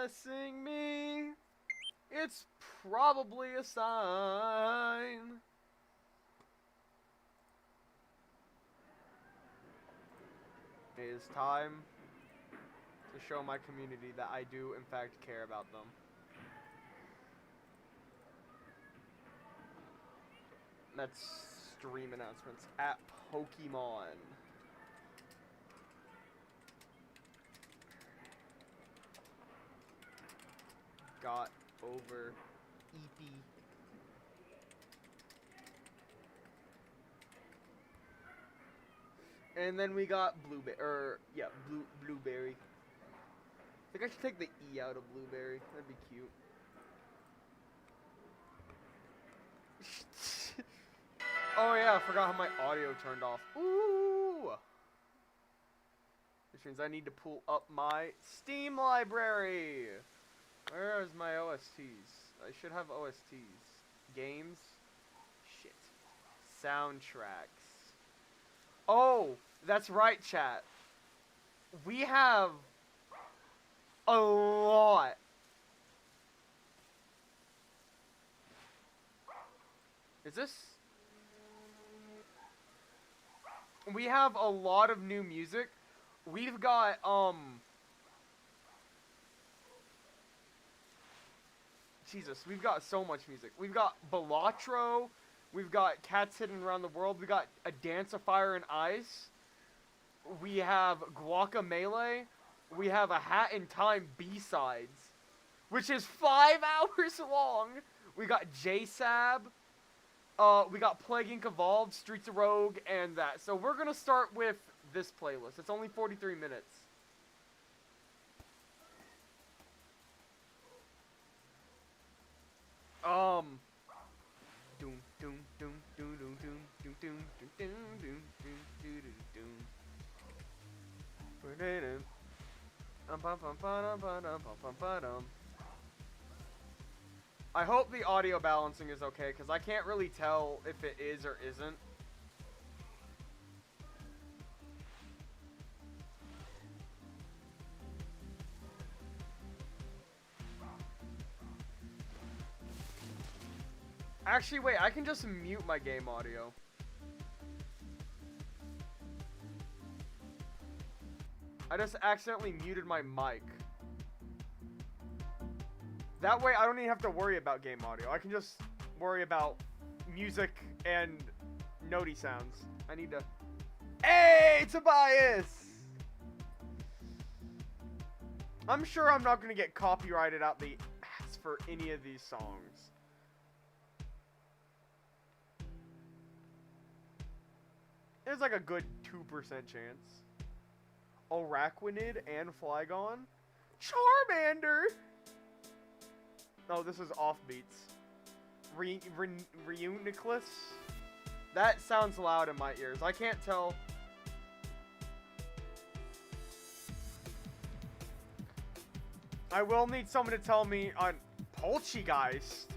blessing me. It's probably a sign. It is time to show my community that I do, in fact, care about them. That's stream announcements at Pokemon. Got over Eepy. And then we got blueberry. I think I should take the E out of blueberry. That'd be cute. Oh yeah, I forgot how my audio turned off. Ooh! Which means I need to pull up my Steam library. Where is my OSTs? I should have OSTs. Games? Shit. Soundtracks. Oh, that's right, chat. We have a lot. Is this? We have a lot of new music. We've got, Jesus, we've got so much music. We've got Balatro. We've got Cats Hidden Around the World. We got A Dance of Fire and Ice. We have Guacamelee. We have A Hat in Time B-Sides, which is 5 hours long. We got J-Sab. We got Plague Inc. Evolved, Streets of Rogue, and that. So we're gonna start with this playlist. It's only 43 minutes. Doom doom doom doom doom doom doom doom doom doom doom doom doom. I hope the audio balancing is okay, because I can't really tell if it is or isn't. Actually, wait, I can just mute my game audio. I just accidentally muted my mic. That way, I don't even have to worry about game audio. I can just worry about music and notey sounds. I need to... Hey, Tobias! I'm sure I'm not going to get copyrighted out the ass for any of these songs. There's like a good 2% chance. Araquanid and Flygon? Charmander! Oh, this is Offbeats. Reuniclus? That sounds loud in my ears. I can't tell. I will need someone to tell me on Poltergeist.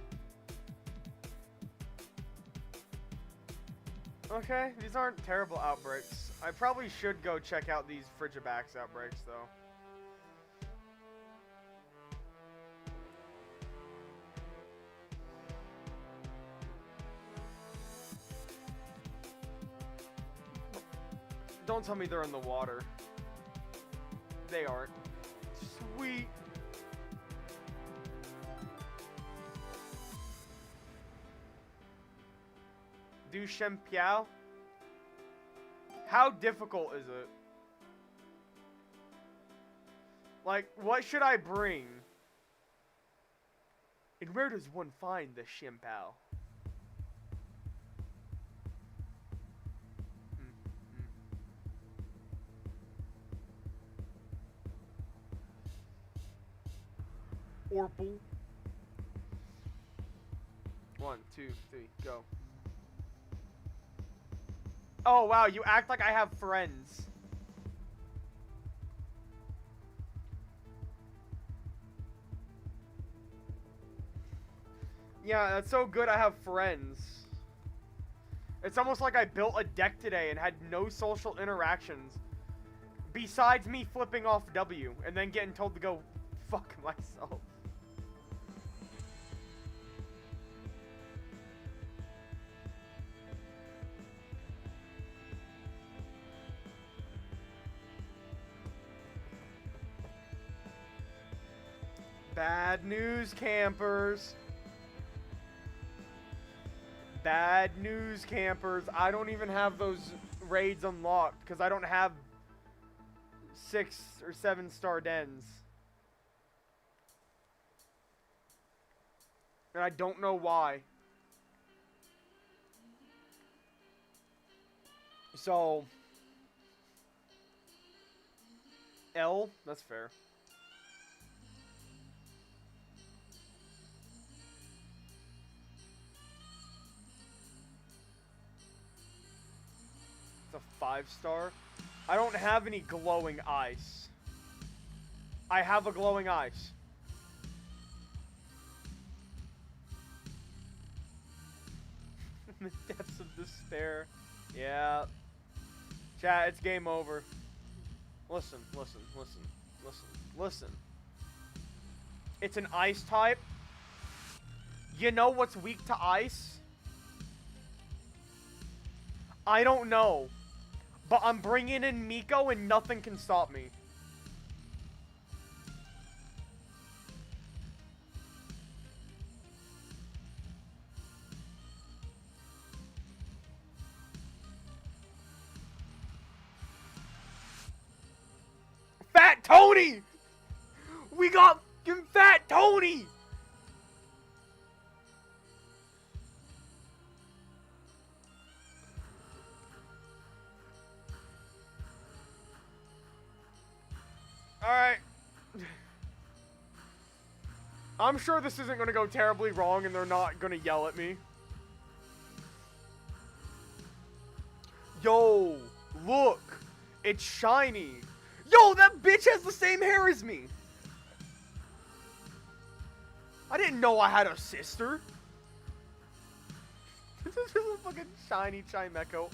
Okay, these aren't terrible outbreaks. I probably should go check out these Frigibax outbreaks, though. Don't tell me they're in the water. They aren't. Sweet. Du Shempiao? How difficult is it? Like, what should I bring? And where does one find the Shempiao? Orple. 1, 2, 3, go. Oh, wow, you act like I have friends. Yeah, that's so good I have friends. It's almost like I built a deck today and had no social interactions. Besides me flipping off W and then getting told to go fuck myself. Bad news, campers. Bad news, campers. I don't even have those raids unlocked because I don't have 6 or 7 star dens. And I don't know why. So, L, that's fair. It's a 5-star. I don't have any glowing ice. I have a glowing ice. In the depths of despair. Yeah. Chat, it's game over. Listen. It's an ice type. You know what's weak to ice? I don't know. But I'm bringing in Miko and nothing can stop me. Fat Tony! We got Fat Tony! Alright. I'm sure this isn't going to go terribly wrong and they're not going to yell at me. Yo, look. It's shiny. Yo, that bitch has the same hair as me. I didn't know I had a sister. This is just a fucking shiny Chimecho.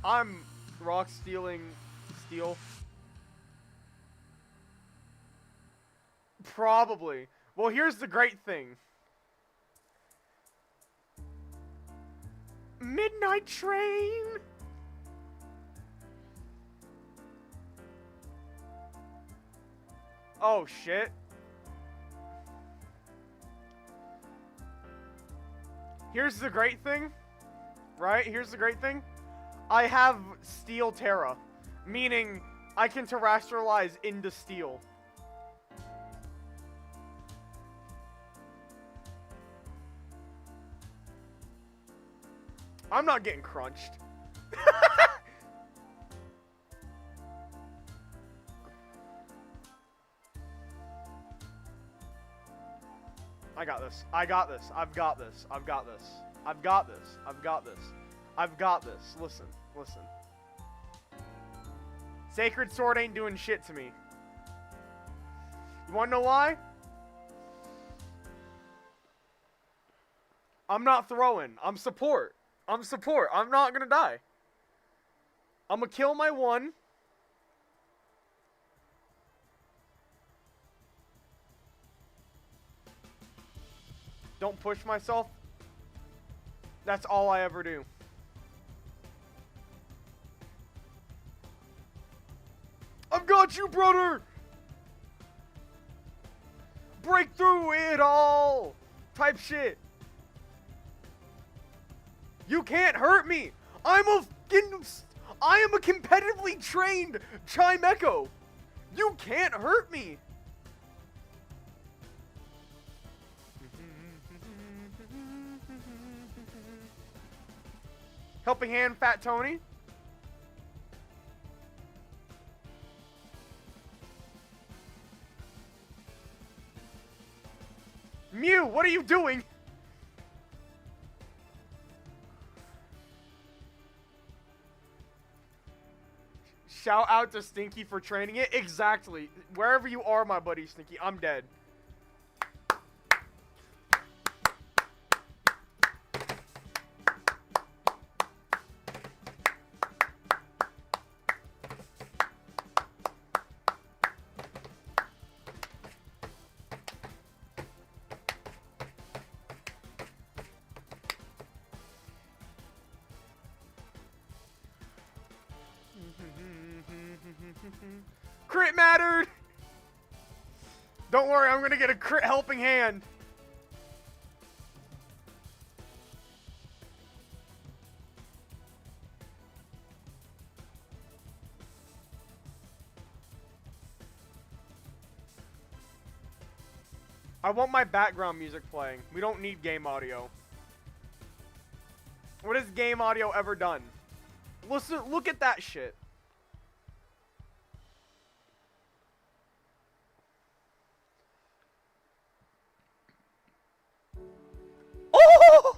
I'm rock stealing steel. Probably. Well, here's the great thing. Midnight Train. Oh, shit. Here's the great thing. Right? Here's the great thing. I have Steel Terra. Meaning, I can terrestrialize into steel. I'm not getting crunched. I got this. I got this. I've got this. I've got this. I've got this. I've got this. I've got this. Listen. Listen. Sacred Sword ain't doing shit to me. You wanna know why? I'm not throwing. I'm support. I'm support. I'm not gonna die. I'm gonna kill my one. Don't push myself. That's all I ever do. I've got you, brother! Break through it all! Type shit. You can't hurt me! I am a competitively trained Chimecho! You can't hurt me! Helping hand, Fat Tony. Mew, what are you doing? Shout out to Stinky for training it. Exactly. Wherever you are, my buddy Stinky, I'm dead. Crit mattered! Don't worry, I'm gonna get a crit helping hand. I want my background music playing. We don't need game audio. What has game audio ever done? Listen, look at that shit. Oh!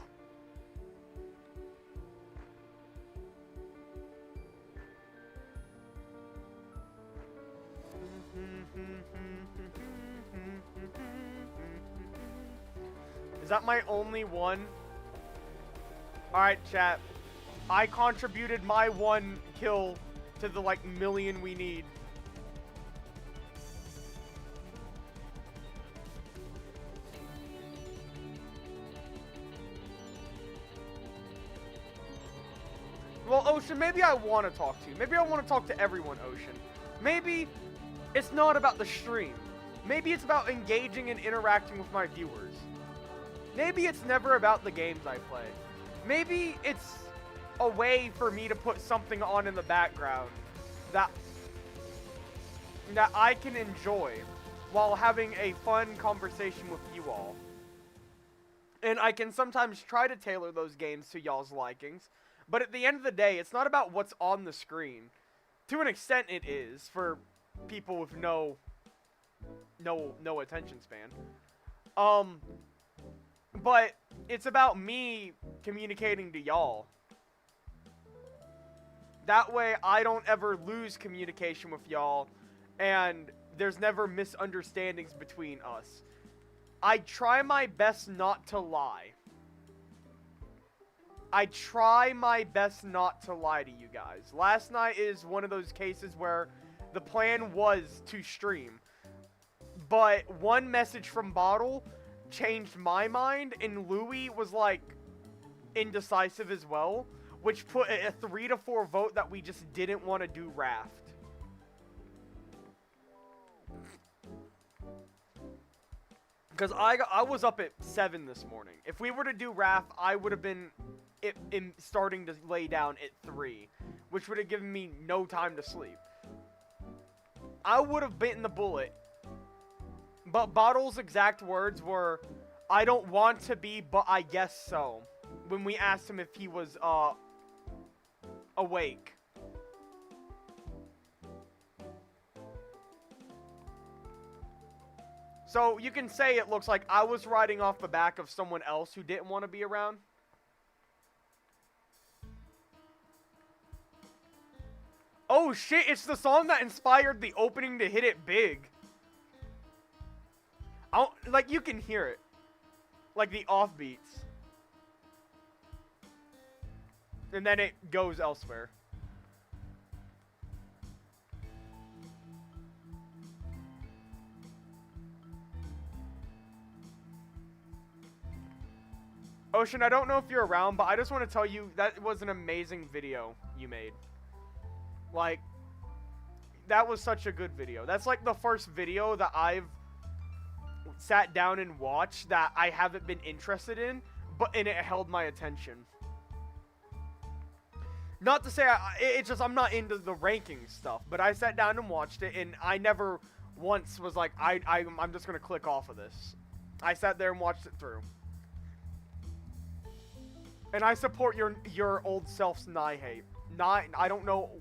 Is that my only one? Alright, chat. I contributed my 1 kill to the, like, million we need. Well, Ocean, maybe I want to talk to you. Maybe I want to talk to everyone, Ocean. Maybe it's not about the stream. Maybe it's about engaging and interacting with my viewers. Maybe it's never about the games I play. Maybe it's a way for me to put something on in the background that I can enjoy while having a fun conversation with you all. And I can sometimes try to tailor those games to y'all's likings. But at the end of the day, it's not about what's on the screen. To an extent, it is for people with no attention span. But it's about me communicating to y'all. That way, I don't ever lose communication with y'all, and there's never misunderstandings between us. I try my best not to lie. I try my best not to lie to you guys. Last night is one of those cases where the plan was to stream. But one message from Bottle changed my mind, and Louis was, like, indecisive as well, which put a 3-4 vote that we just didn't want to do Raft. Because I was up at 7 this morning. If we were to do Raft, I would have been starting to lay down at 3, which would have given me no time to sleep. I would have bitten the bullet. But Bottle's exact words were, "I don't want to be, but I guess so," when we asked him if he was awake. So you can say it looks like I was riding off the back of someone else who didn't want to be around. Oh shit, it's the song that inspired the opening to Hit It Big. Like, you can hear it. Like, the offbeats. And then it goes elsewhere. Ocean, I don't know if you're around, but I just want to tell you that was an amazing video you made. Like, that was such a good video. That's like the first video that I've sat down and watched that I haven't been interested in, and it held my attention. Not to say it's just I'm not into the ranking stuff, but I sat down and watched it, and I never once was like, I'm just gonna click off of this. I sat there and watched it through. And I support your old self's Nye hate. Nye, I don't know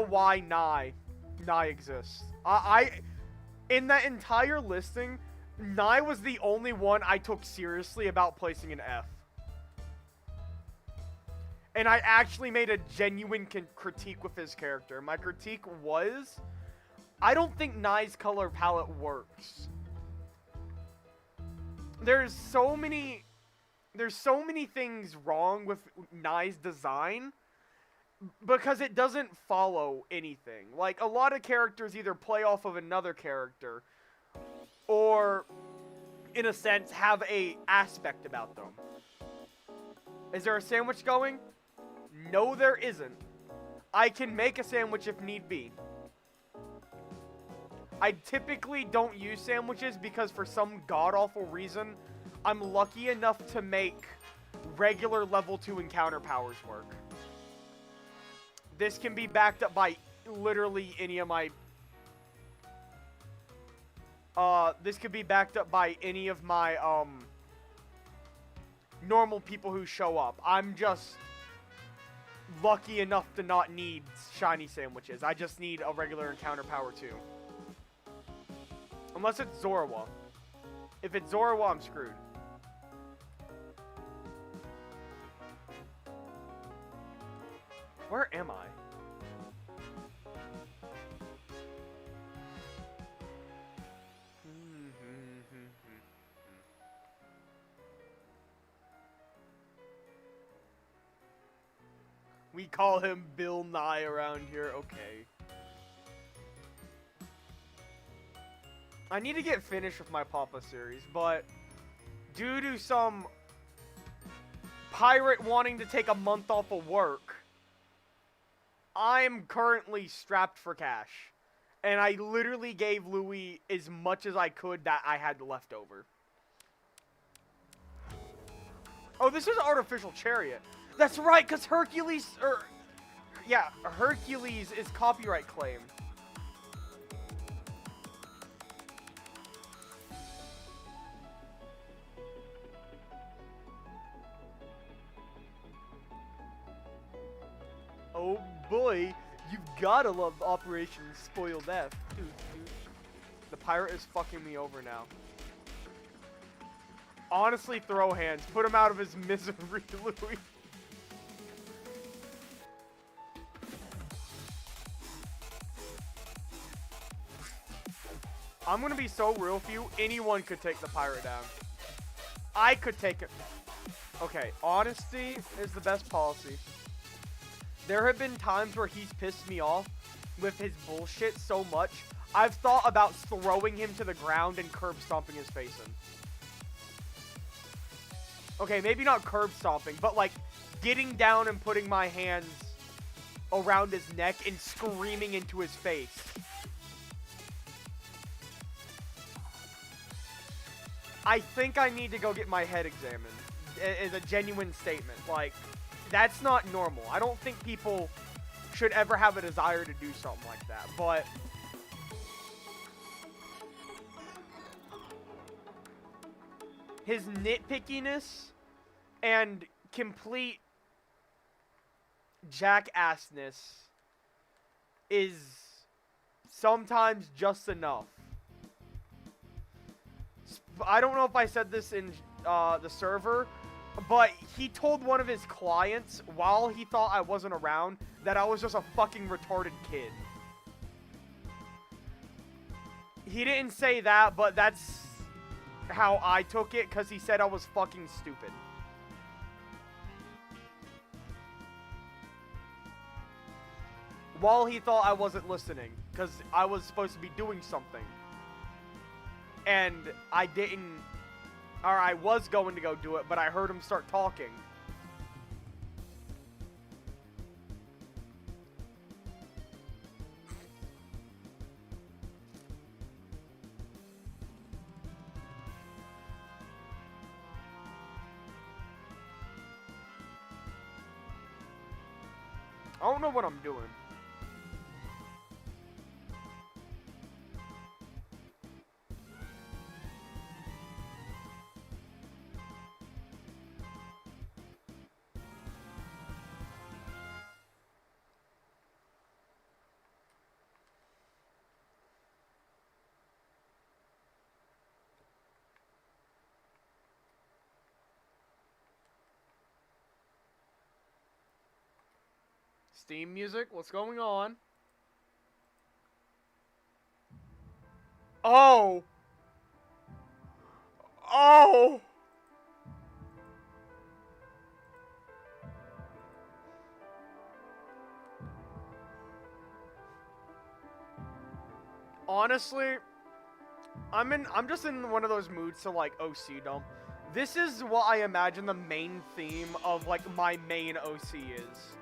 why Nye exists. In that entire listing, Nye was the only one I took seriously about placing an F. And I actually made a genuine critique with his character. My critique was, I don't think Nye's color palette works. There's so many things wrong with Nye's design because it doesn't follow anything. Like, a lot of characters either play off of another character or, in a sense, have a aspect about them. Is there a sandwich going? No, there isn't. I can make a sandwich if need be. I typically don't use sandwiches because for some god-awful reason, I'm lucky enough to make regular level 2 encounter powers work. This can be backed up by literally any of my... this could be backed up by any of my, normal people who show up. I'm just lucky enough to not need shiny sandwiches. I just need a regular encounter power too. Unless it's Zorua. If it's Zorua, I'm screwed. Where am I? We call him Bill Nye around here. Okay. I need to get finished with my Papa series, but due to some pirate wanting to take a month off of work, I'm currently strapped for cash. And I literally gave Louis as much as I could that I had left over. Oh, this is Artificial Chariot. That's right, because Hercules, yeah, Hercules is copyright claim. Oh boy, you've gotta love Operation Spoiled F. Dude. The pirate is fucking me over now. Honestly, throw hands. Put him out of his misery, Louis. I'm gonna be so real with you, anyone could take the pirate down. I could take it. Okay, honesty is the best policy. There have been times where he's pissed me off with his bullshit so much, I've thought about throwing him to the ground and curb stomping his face in. Okay, maybe not curb stomping, but like getting down and putting my hands around his neck and screaming into his face. I think I need to go get my head examined. Is a genuine statement. Like, that's not normal. I don't think people should ever have a desire to do something like that. But his nitpickiness and complete jackassness is sometimes just enough. I don't know if I said this in the server, but he told one of his clients while he thought I wasn't around that I was just a fucking retarded kid. He didn't say that, but that's how I took it, because he said I was fucking stupid. While he thought I wasn't listening, because I was supposed to be doing something. And I didn't, or I was going to go do it, but I heard him start talking. I don't know what I'm doing. Steam music, what's going on? Oh! Oh! Honestly, I'm just in one of those moods to like OC dump. This is what I imagine the main theme of like my main OC is.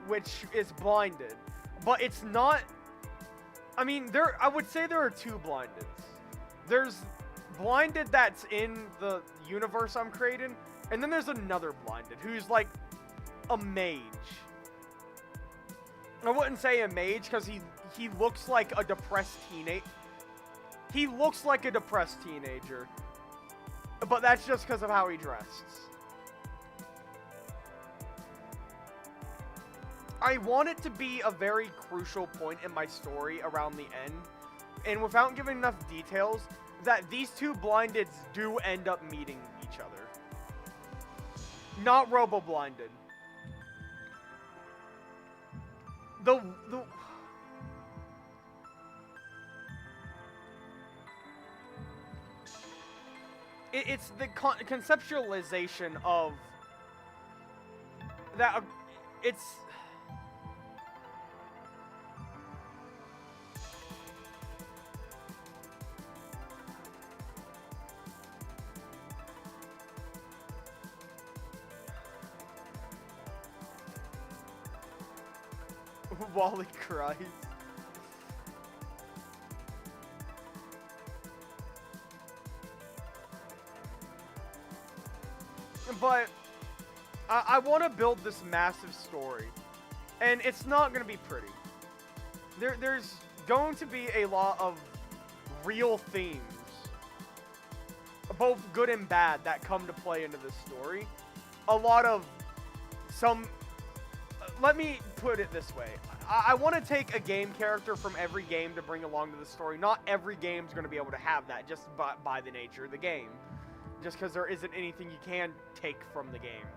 which is blinded. But it's not... I mean, I would say there are two blindeds. There's blinded that's in the universe I'm creating, and then there's another blinded who's like a mage. I wouldn't say a mage because he looks like a depressed teenager. He looks like a depressed teenager, but that's just because of how he dressed. I want it to be a very crucial point in my story around the end, and without giving enough details, that these two blindeds do end up meeting each other. Not robo-blinded. It's the conceptualization of that. It's Wally cries. But I want to build this massive story, and it's not going to be pretty. There's going to be a lot of real themes, both good and bad, that come to play into this story. A lot of let me put it this way. I want to take a game character from every game to bring along to the story. Not every game's going to be able to have that, just by the nature of the game. Just because there isn't anything you can take from the game.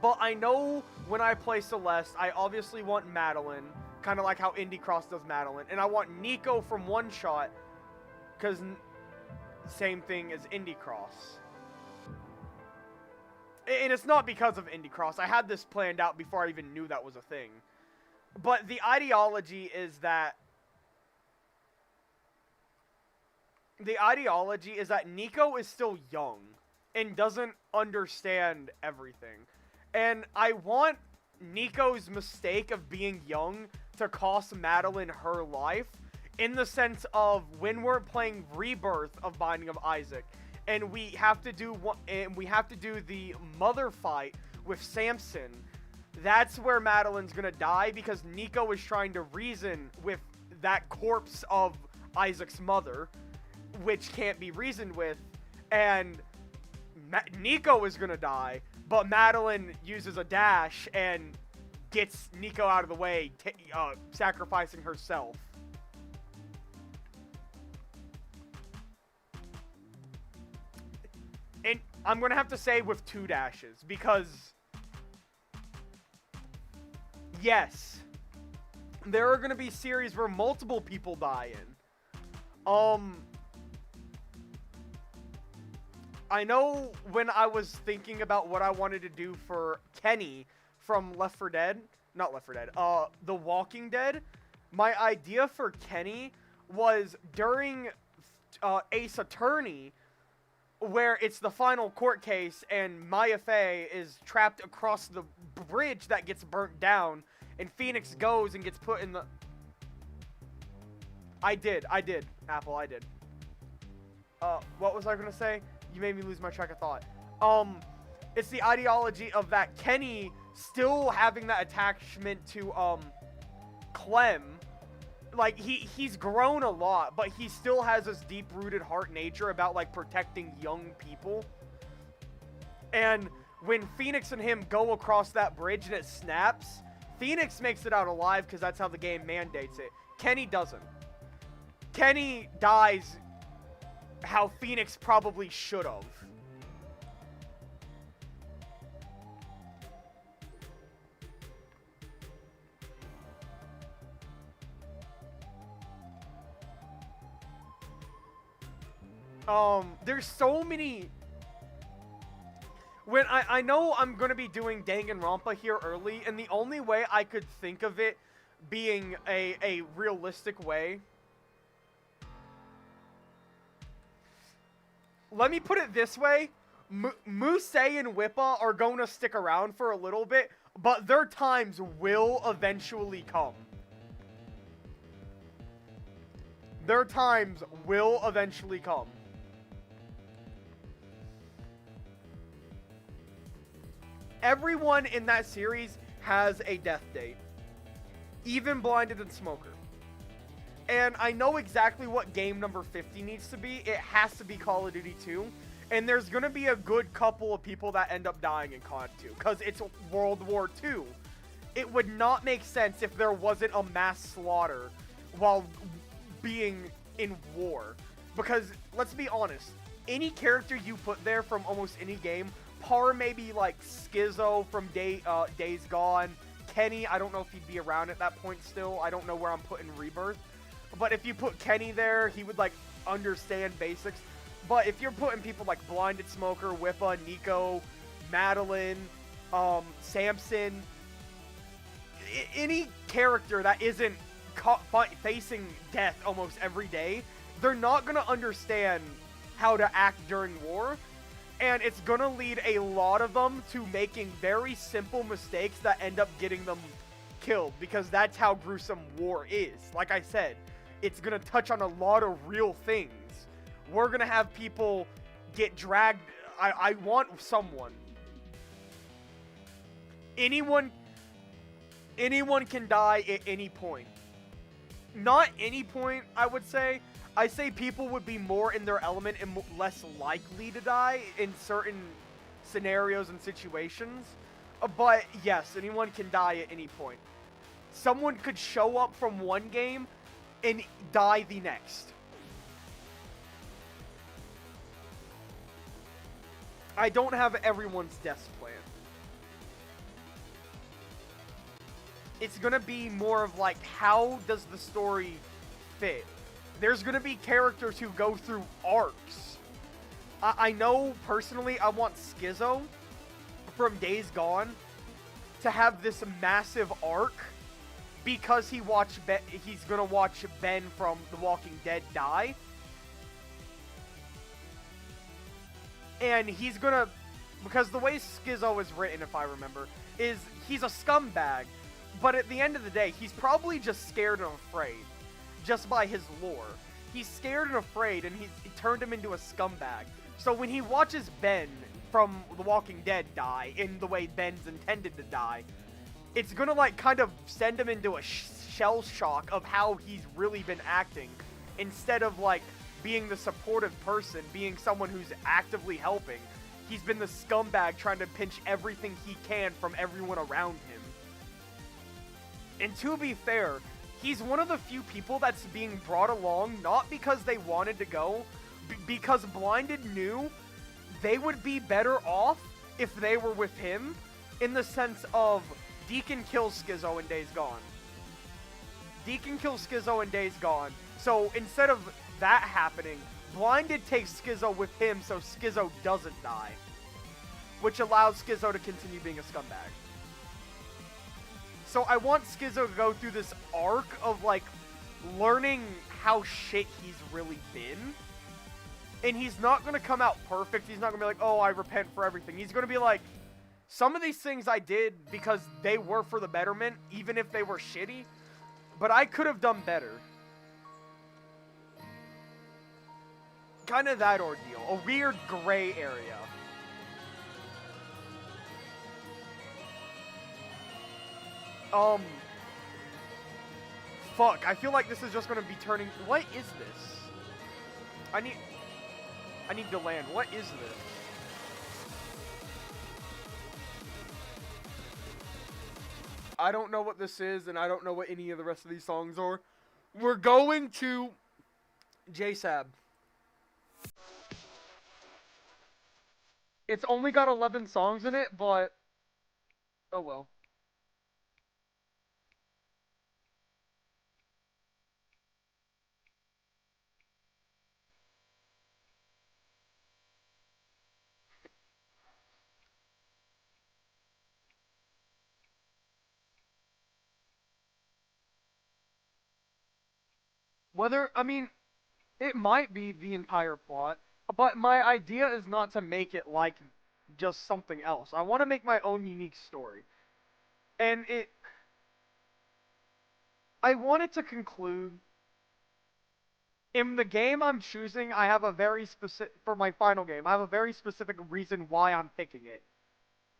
But I know when I play Celeste, I obviously want Madeline, kind of like how Indie Cross does Madeline. And I want Nico from One Shot, because same thing as Indie Cross. And it's not because of Indie Cross. I had this planned out before I even knew that was a thing. But the ideology is that... Nico is still young and doesn't understand everything. And I want Nico's mistake of being young to cost Madeline her life, in the sense of when we're playing Rebirth of Binding of Isaac, and we have to do the mother fight with Samson. That's where Madeline's gonna die, because Nico is trying to reason with that corpse of Isaac's mother, which can't be reasoned with, and Nico is gonna die, but Madeline uses a dash and gets Nico out of the way, sacrificing herself. And I'm gonna have to say with 2 dashes, because yes, there are gonna be series where multiple people die in. I know when I was thinking about what I wanted to do for Kenny from The Walking Dead, my idea for Kenny was during Ace Attorney, where it's the final court case and Maya Fey is trapped across the bridge that gets burnt down, and Phoenix goes and gets put in the... I did, Apple, I did. What was I gonna say? You made me lose my track of thought. It's the ideology of that Kenny still having that attachment to, Clem. Like, he's grown a lot, but he still has this deep-rooted heart nature about, like, protecting young people. And when Phoenix and him go across that bridge and it snaps, Phoenix makes it out alive because that's how the game mandates it. Kenny doesn't. Kenny dies how Phoenix probably should have. There's so many... When I know I'm going to be doing Danganronpa here early, and the only way I could think of it being a realistic way... Let me put it this way. Musei and Wippa are going to stick around for a little bit. but their times will eventually come. Their times will eventually come. Everyone in that series has a death date. Even Blinded and Smoker. And I know exactly what game number 50 needs to be. It has to be Call of Duty 2. And there's going to be a good couple of people that end up dying in COD 2. Because it's World War II. It would not make sense if there wasn't a mass slaughter while being in war. Because, let's be honest, any character you put there from almost any game, par maybe like Schizo from Days Gone, Kenny, I don't know if he'd be around at that point still. I don't know where I'm putting Rebirth. But if you put Kenny there, he would like understand basics. But if you're putting people like Blinded Smoker, Whippa, Nico, Madeline, Samson, any character that isn't facing death almost every day, they're not going to understand how to act during war. And it's going to lead a lot of them to making very simple mistakes that end up getting them killed. Because that's how gruesome war is. Like I said, it's going to touch on a lot of real things. We're going to have people get dragged. I want someone. Anyone can die at any point. Not any point, I would say. I say people would be more in their element and less likely to die in certain scenarios and situations. But yes, anyone can die at any point. Someone could show up from one game and die the next. I don't have everyone's death plan. It's gonna be more of like, how does the story fit? There's gonna be characters who go through arcs. I know personally I want Schizo from Days Gone to have this massive arc because he's gonna watch Ben from The Walking Dead die. And he's gonna, because the way Schizo is written, if I remember, is he's a scumbag. But at the end of the day, he's probably just scared and afraid. Just by his lore. He's scared and afraid, and it turned him into a scumbag. So when he watches Ben from The Walking Dead die, in the way Ben's intended to die, it's gonna, like, kind of send him into a shell shock of how he's really been acting. Instead of, like, being the supportive person, being someone who's actively helping. He's been the scumbag trying to pinch everything he can from everyone around him. And to be fair, he's one of the few people that's being brought along, not because they wanted to go, because Blinded knew they would be better off if they were with him, in the sense of Deacon kills Schizo in Days Gone. Deacon kills Schizo in Days Gone, so instead of that happening, Blinded takes Schizo with him so Schizo doesn't die, which allows Schizo to continue being a scumbag. So I want Schizo to go through this arc of, like, learning how shit he's really been. And he's not going to come out perfect. He's not going to be like, oh, I repent for everything. He's going to be like, some of these things I did because they were for the betterment, even if they were shitty. But I could have done better. Kind of that ordeal. A weird gray area. Fuck, I feel like this is just gonna be turning... What is this? I need to land. What is this? I don't know what this is, and I don't know what any of the rest of these songs are. We're going to JSAB. It's only got 11 songs in it, but... Oh well. I mean, it might be the entire plot, but my idea is not to make it like just something else. I want to make my own unique story. And I wanted to conclude in the game I'm choosing. I have a very specific for my final game. I have a very specific reason why I'm picking it.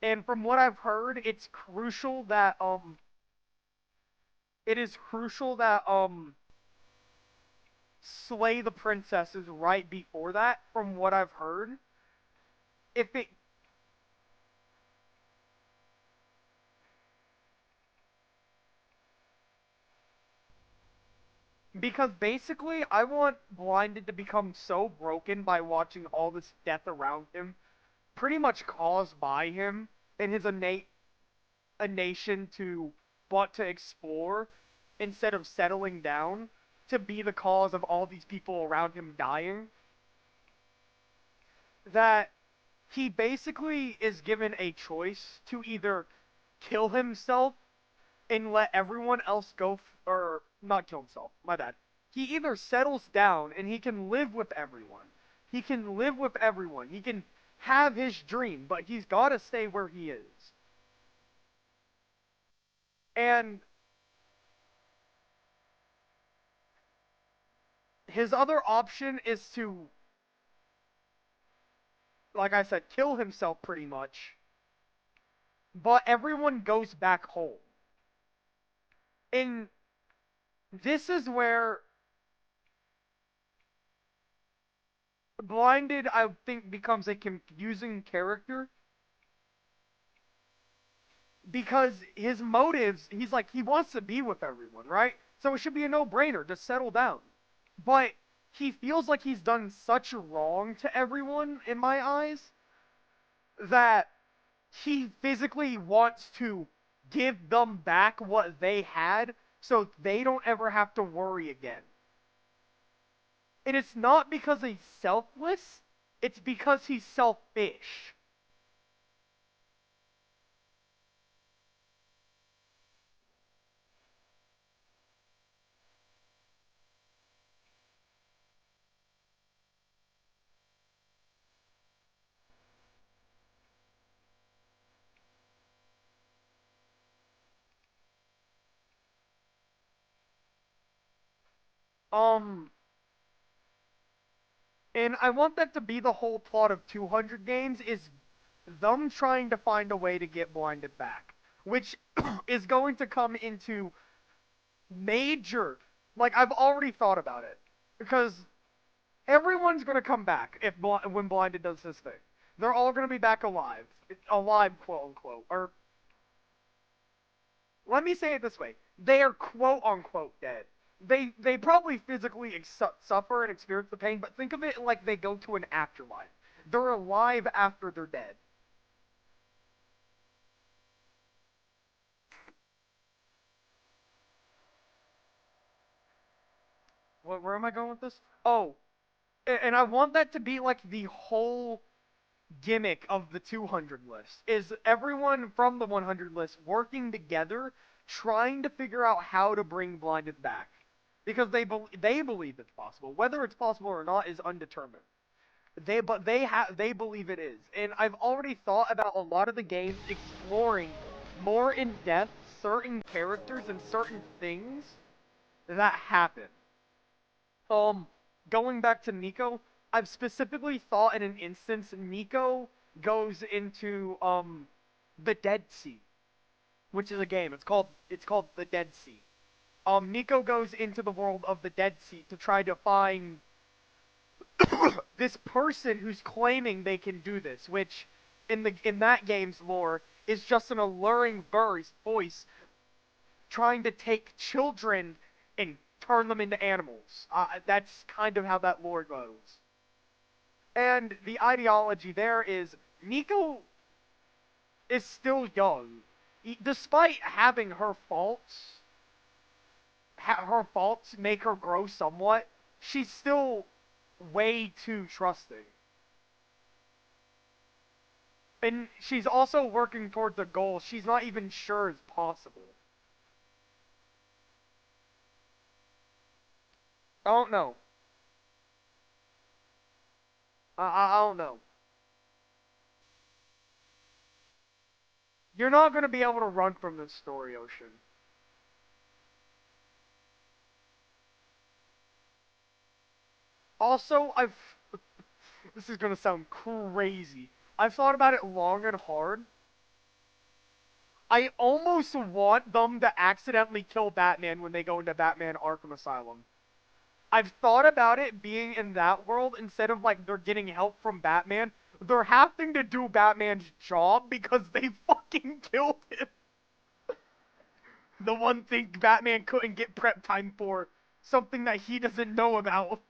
And from what I've heard, it is crucial that slay the princess is right before that. From what I've heard, if it because basically I want Blinded to become so broken by watching all this death around him, pretty much caused by him and his innate a nation to want to explore instead of settling down to be the cause of all these people around him dying, that he basically is given a choice to either kill himself and let everyone else go, or not kill himself, my bad. He either settles down and he can live with everyone. He can live with everyone. He can have his dream, but he's gotta stay where he is. And his other option is to, like I said, kill himself pretty much. But everyone goes back home. And this is where Blinded, I think, becomes a confusing character. Because his motives, he's like, he wants to be with everyone, right? So it should be a no-brainer to settle down. But he feels like he's done such wrong to everyone, in my eyes, that he physically wants to give them back what they had so they don't ever have to worry again. And it's not because he's selfless, it's because he's selfish. Um, and I want that to be the whole plot of 200 games, is them trying to find a way to get Blinded back. Which is going to come into major, like, I've already thought about it. Because everyone's gonna come back when Blinded does his thing. They're all gonna be back alive. Alive, quote unquote. Or, let me say it this way. They are quote unquote dead. They probably physically suffer and experience the pain, but think of it like they go to an afterlife. They're alive after they're dead. Where am I going with this? Oh, and I want that to be like the whole gimmick of the 200 list, is everyone from the 100 list working together trying to figure out how to bring Blinded back, because they believe it's possible. Whether it's possible or not is undetermined. They believe it is. And I've already thought about a lot of the games exploring more in depth certain characters and certain things that happen. Um, Going back to Nico, I've specifically thought in an instance Nico goes into the Dead Sea, which is a game. It's called the Dead Sea. Nico goes into the world of the Dead Sea to try to find this person who's claiming they can do this, which in that game's lore is just an alluring voice trying to take children and turn them into animals. That's kind of how that lore goes. And the ideology there is Nico is still young. Despite having her faults make her grow somewhat, she's still way too trusting. And she's also working towards a goal she's not even sure is possible. I don't know. I don't know. You're not gonna be able to run from this story, Ocean. Also, this is gonna sound crazy. I've thought about it long and hard. I almost want them to accidentally kill Batman when they go into Batman Arkham Asylum. I've thought about it being in that world instead of like they're getting help from Batman. They're having to do Batman's job because they fucking killed him. The one thing Batman couldn't get prep time for. Something that he doesn't know about.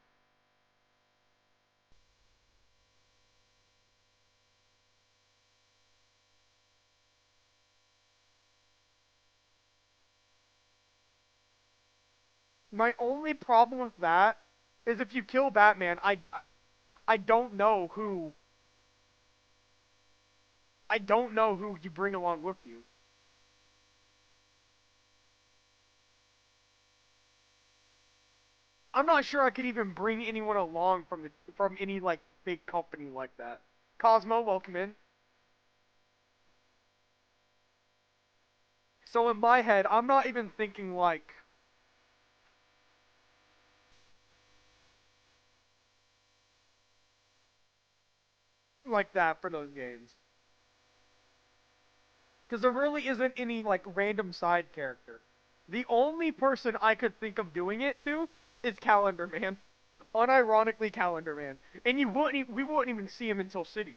My only problem with that is if you kill Batman, I don't know who you bring along with you. I'm not sure I could even bring anyone along from any like big company like that. Cosmo, welcome in. So in my head, I'm not even thinking like that for those games. Because there really isn't any like random side character. The only person I could think of doing it to is Calendar Man. Unironically Calendar Man. And we wouldn't even see him until City.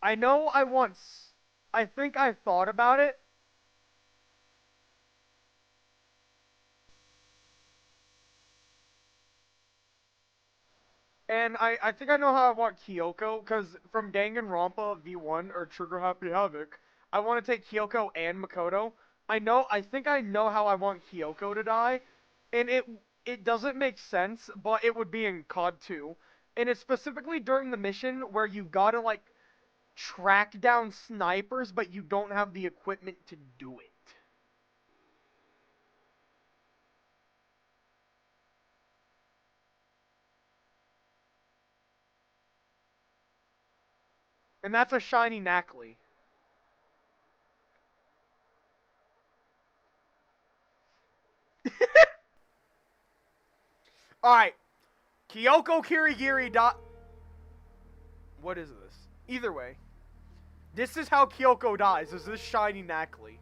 I know I think I thought about it. And I think I know how I want Kyoko, because from Danganronpa V1 or Trigger Happy Havoc, I want to take Kyoko and Makoto. I think I know how I want Kyoko to die, and it doesn't make sense, but it would be in COD 2. And it's specifically during the mission where you gotta like track down snipers, but you don't have the equipment to do it. And that's a shiny Knackley. Alright, Kyoko Kirigiri dot. What is this? Either way, this is how Kyoko dies. Is this shiny Knackley?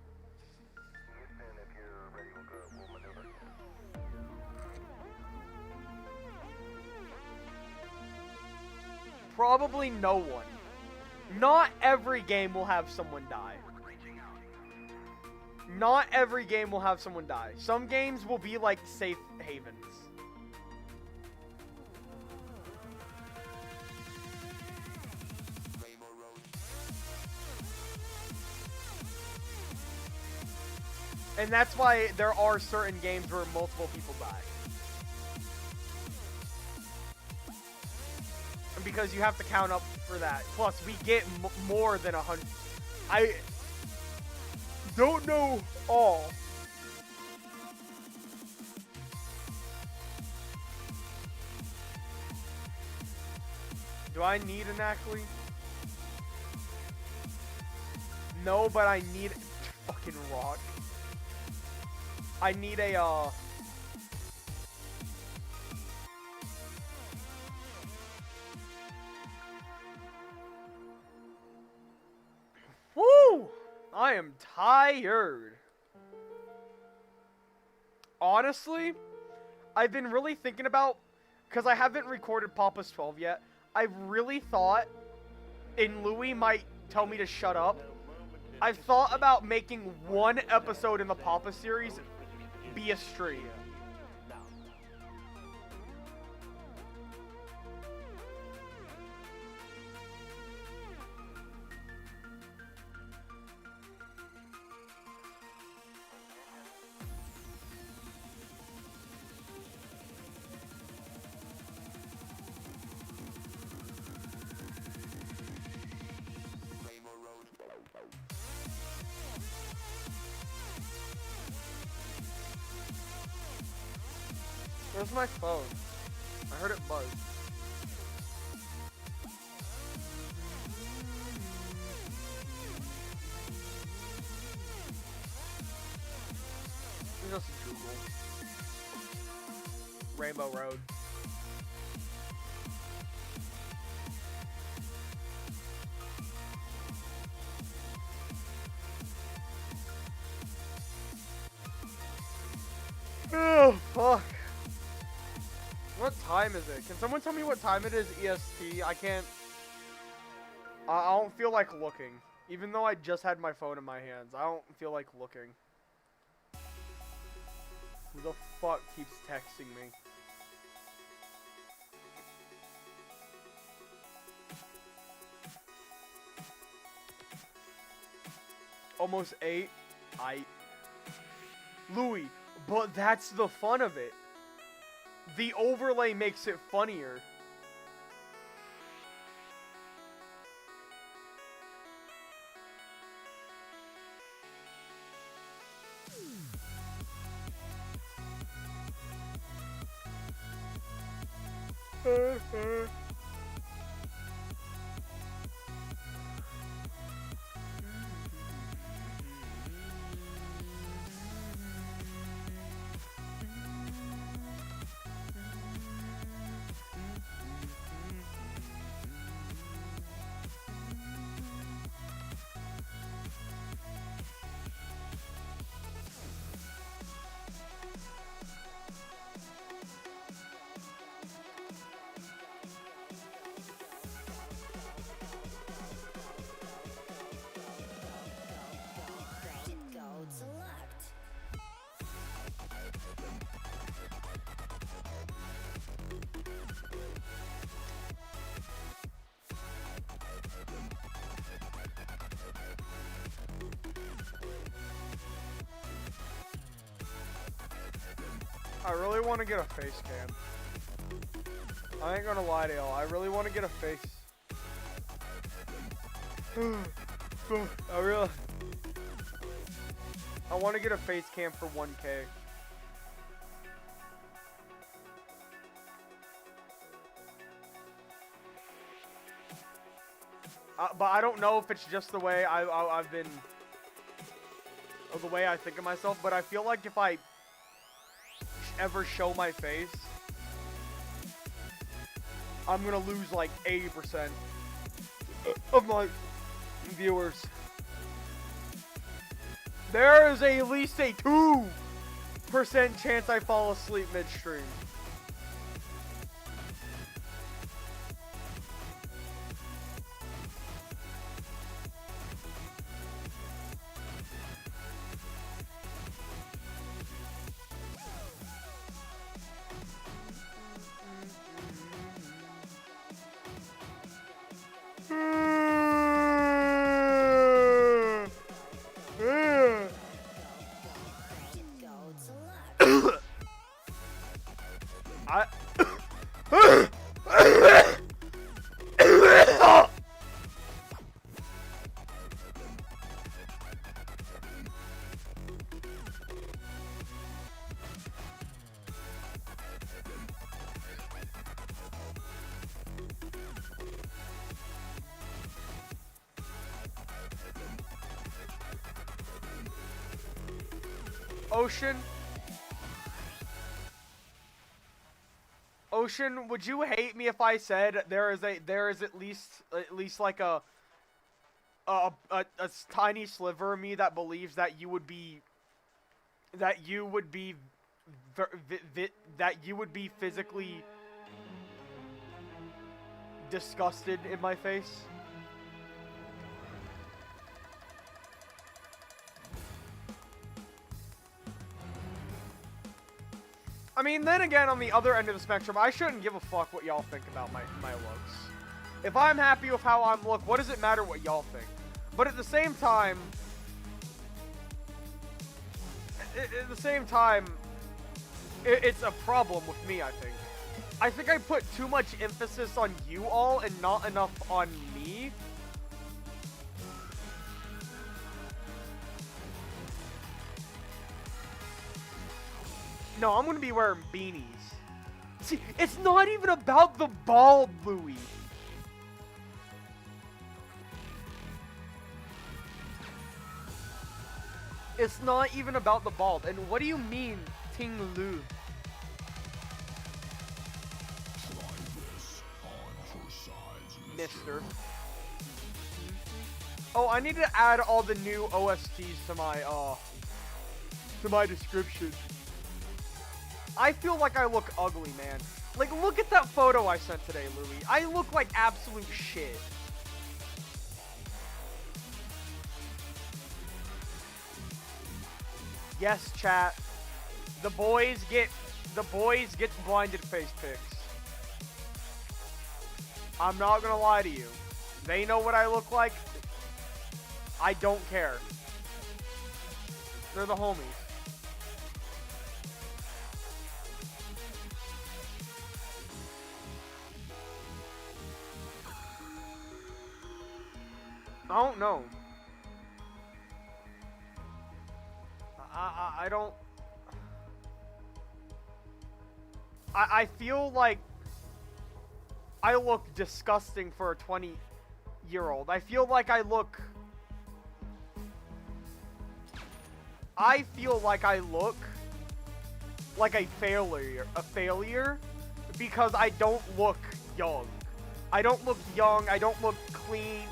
Probably no one. Not every game will have someone die. Not every game will have someone die. Some games will be like safe havens. And that's why there are certain games where multiple people die. Because you have to count up for that. Plus, we get more than 100. I don't know all. Do I need an Ackley? No, but I need fucking rock. I need a Woo! I am tired. Honestly, I've been really thinking about, because I haven't recorded Papa's 12 yet, I've really thought, and Louis might tell me to shut up, I've thought about making one episode in the Papa series be a stream. Where's my phone? I heard it buzz. Just Google. Rainbow Road. Oh, fuck. What time is it? Can someone tell me what time it is, EST? I can't... I don't feel like looking. Even though I just had my phone in my hands, I don't feel like looking. Who the fuck keeps texting me? Almost 8. Louis, but that's the fun of it. The overlay makes it funnier. I really want to get a face cam. I ain't gonna lie to y'all. I really want to get a face. I want to get a face cam for 1K. But I don't know if it's just the way I've been, or the way I think of myself. But I feel like if I ever show my face, I'm gonna lose like 80% of my viewers. There is at least a 2% chance I fall asleep midstream. Ocean, would you hate me if I said there is at least like a tiny sliver of me that believes that you would be physically disgusted in my face? I mean, then again, on the other end of the spectrum, I shouldn't give a fuck what y'all think about my looks. If I'm happy with how I look, what does it matter what y'all think? But at the same time, it's a problem with me, I think. I think I put too much emphasis on you all and not enough on me. No, I'm gonna be wearing beanies. See, it's not even about the bald, Louis. It's not even about the bald. And what do you mean, Ting Lu? Mister. Oh, I need to add all the new OSTs to my description. I feel like I look ugly, man. Like, look at that photo I sent today, Louis. I look like absolute shit. Yes, chat. The boys get blinded face pics. I'm not gonna lie to you. They know what I look like. I don't care. They're the homies. I don't know. I don't. I feel like I look disgusting for a 20-year-old. I feel like I look. I feel like I look like a failure because I don't look young. I don't look young. I don't look clean.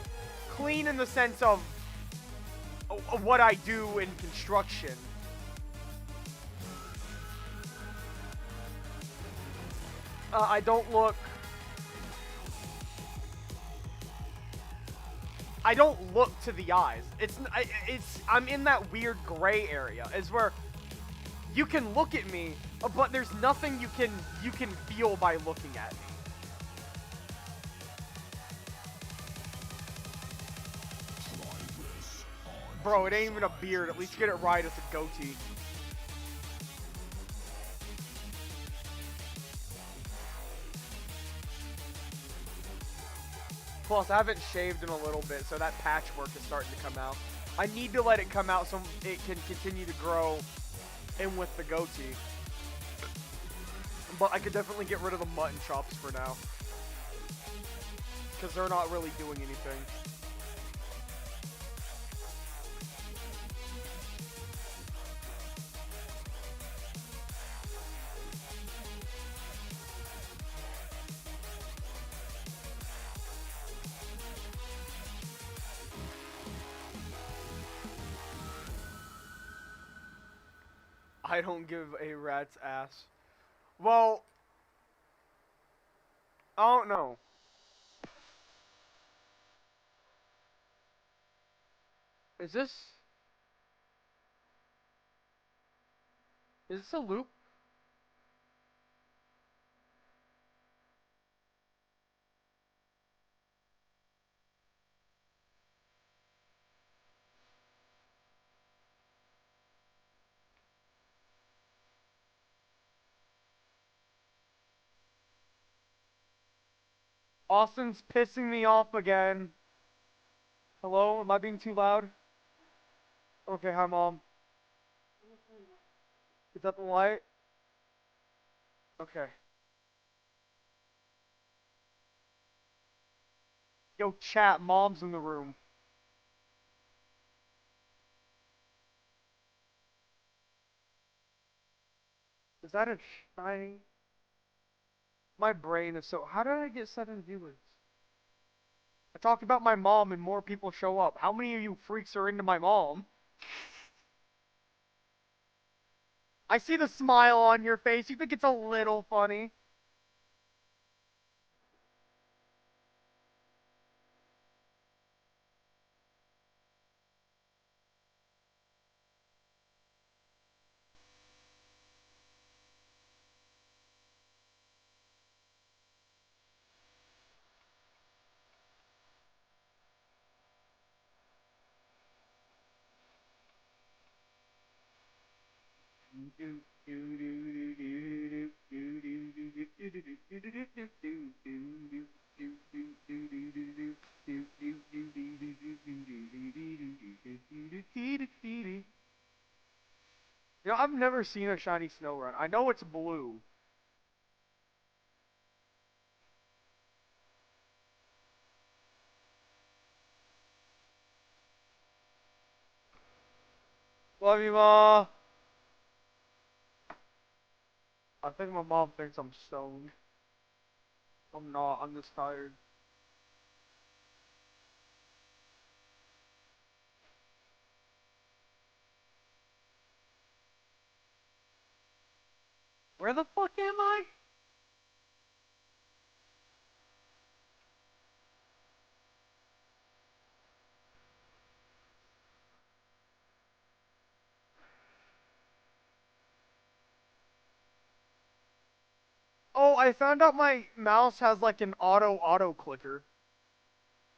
Clean in the sense of what I do in construction. I don't look. I don't look to the eyes. I'm in that weird gray area. Is where you can look at me, but there's nothing you can feel by looking at me. Bro, it ain't even a beard. At least get it right. It's a goatee. Plus, I haven't shaved in a little bit, so that patchwork is starting to come out. I need to let it come out so it can continue to grow in with the goatee. But I could definitely get rid of the mutton chops for now. Because they're not really doing anything. I don't give a rat's ass. Well, I don't know. Is this a loop? Austin's pissing me off again. Hello? Am I being too loud? Okay, hi mom. Is that the light? Okay. Yo, chat, mom's in the room. Is that a shiny? My brain is so. How did I get 7 viewers? I talked about my mom and more people show up. How many of you freaks are into my mom? I see the smile on your face. You think it's a little funny? You know, I've never seen a shiny snow run. I know it's blue. Love you, Ma. I think my mom thinks I'm stoned. I'm not. I'm just tired. Where the fuck am I? Oh, I found out my mouse has like an auto clicker.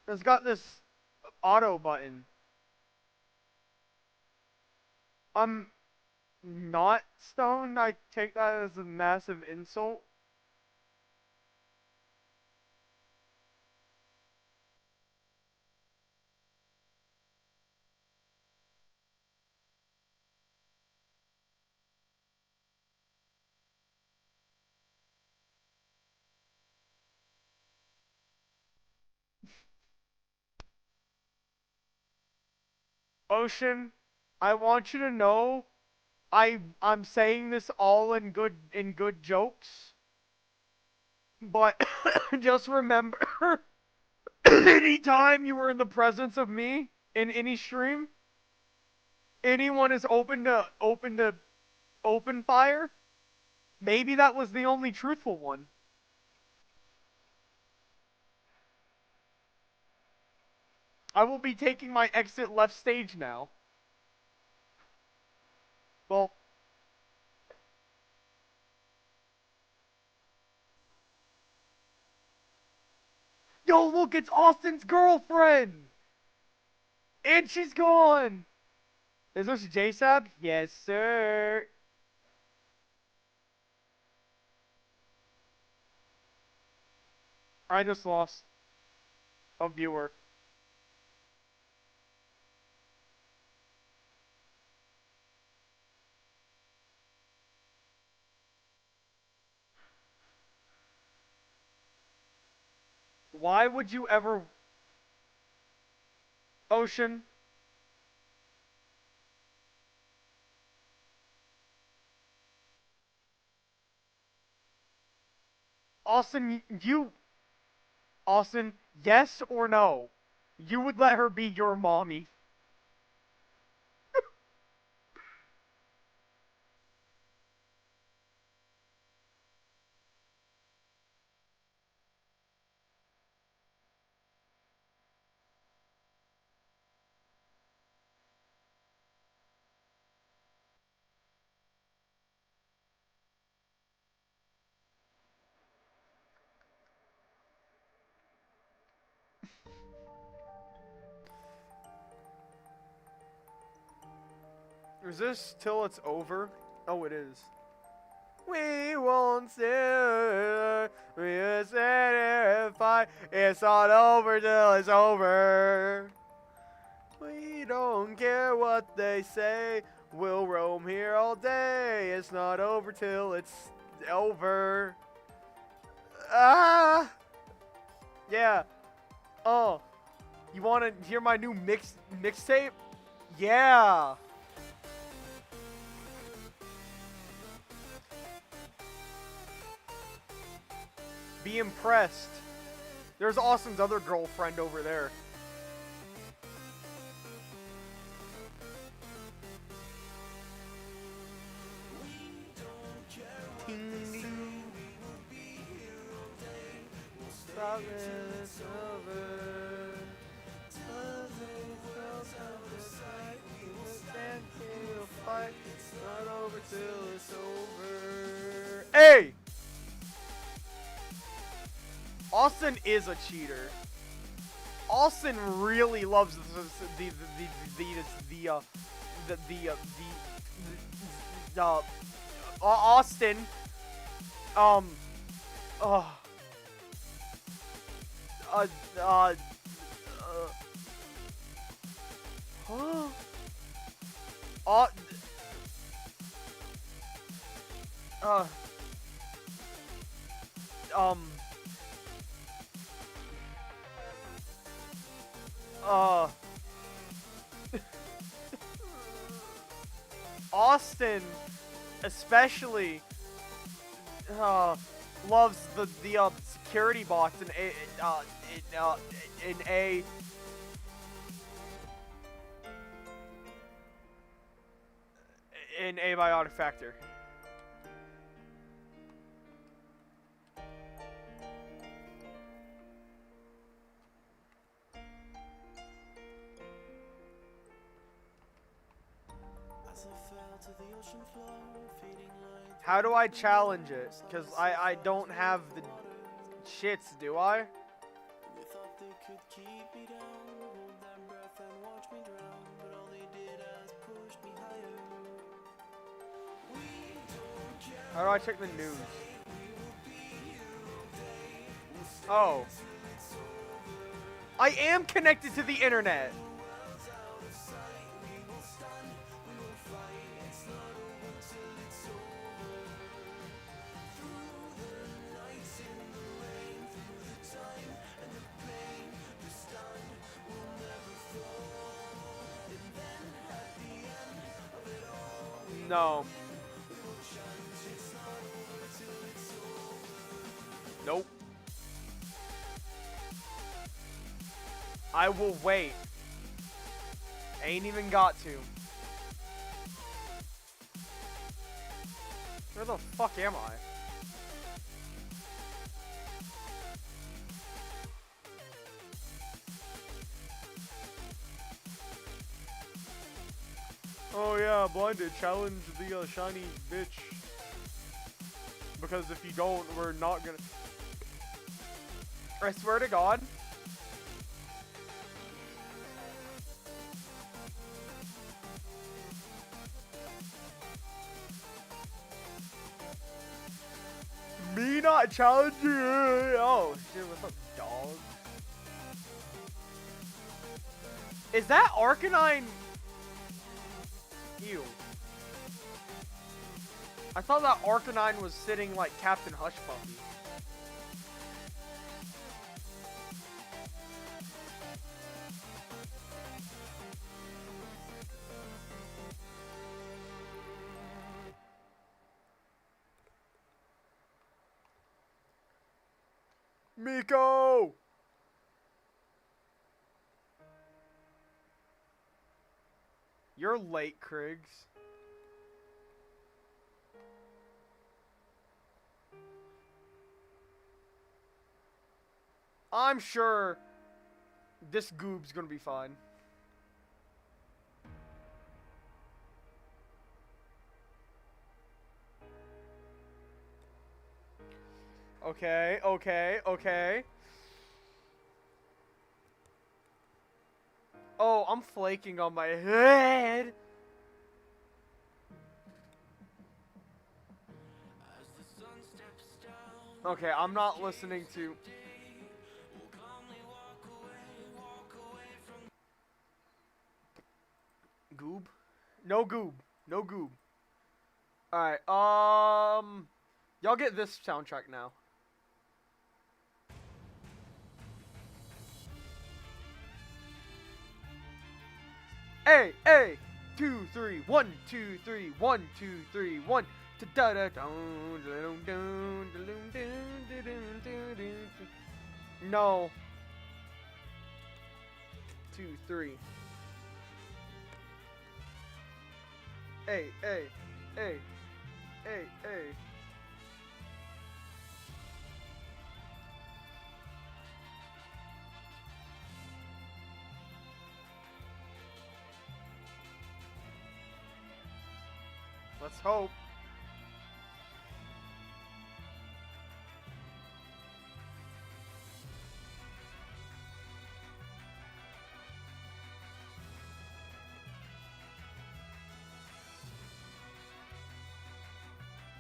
It's got this auto button. I'm not stoned. I take that as a massive insult. Ocean, I want you to know I'm saying this all in good jokes, but just remember anytime you were in the presence of me in any stream, anyone is open to open fire. Maybe that was the only truthful one. I will be taking my exit left stage now. Well, yo, look, it's Austin's girlfriend! And she's gone! Is this JSAB? Yes, sir. I just lost a viewer. Why would you ever... Ocean? Austin, you... Austin, yes or no? You would let her be your mommy. Is this till it's over? Oh, it is. We won't stay. We will stand and fight. It's not over till it's over. We don't care what they say. We'll roam here all day. It's not over till it's over. Ah! Yeah. Oh. You want to hear my new mixtape? Yeah. Be impressed. There's Austin's other girlfriend over there. Hey! Austin is a cheater. Austin really loves Austin. Uh, uh, uh, huh? Uh, uh, um, Austin, especially, loves the security bots in A in Abiotic Factor. How do I challenge it? Because I don't have the shits, do I? How do I check the news? Oh. I am connected to the internet. No. Nope. I will wait. Ain't even got to. Where the fuck am I? Oh yeah, blinded. Challenge the shiny bitch. Because if you don't, we're not gonna. I swear to God. Me not challenging. Oh shit! What's up, dog? Is that Arcanine? Ew. I thought that Arcanine was sitting like Captain Hushpuppy. Miko! You're late, Kriggs. I'm sure this goob's gonna be fine. Okay, okay, okay. Oh, I'm flaking on my head. Okay, I'm not listening to... Goob? No goob. No goob. Alright, y'all get this soundtrack now. Hey, hey! 2, 3, 1, 2, 3, 1, 2, 3, 1. Da da da. No. 2, 3. Hey, hey, hey, hey, hey. Let's hope.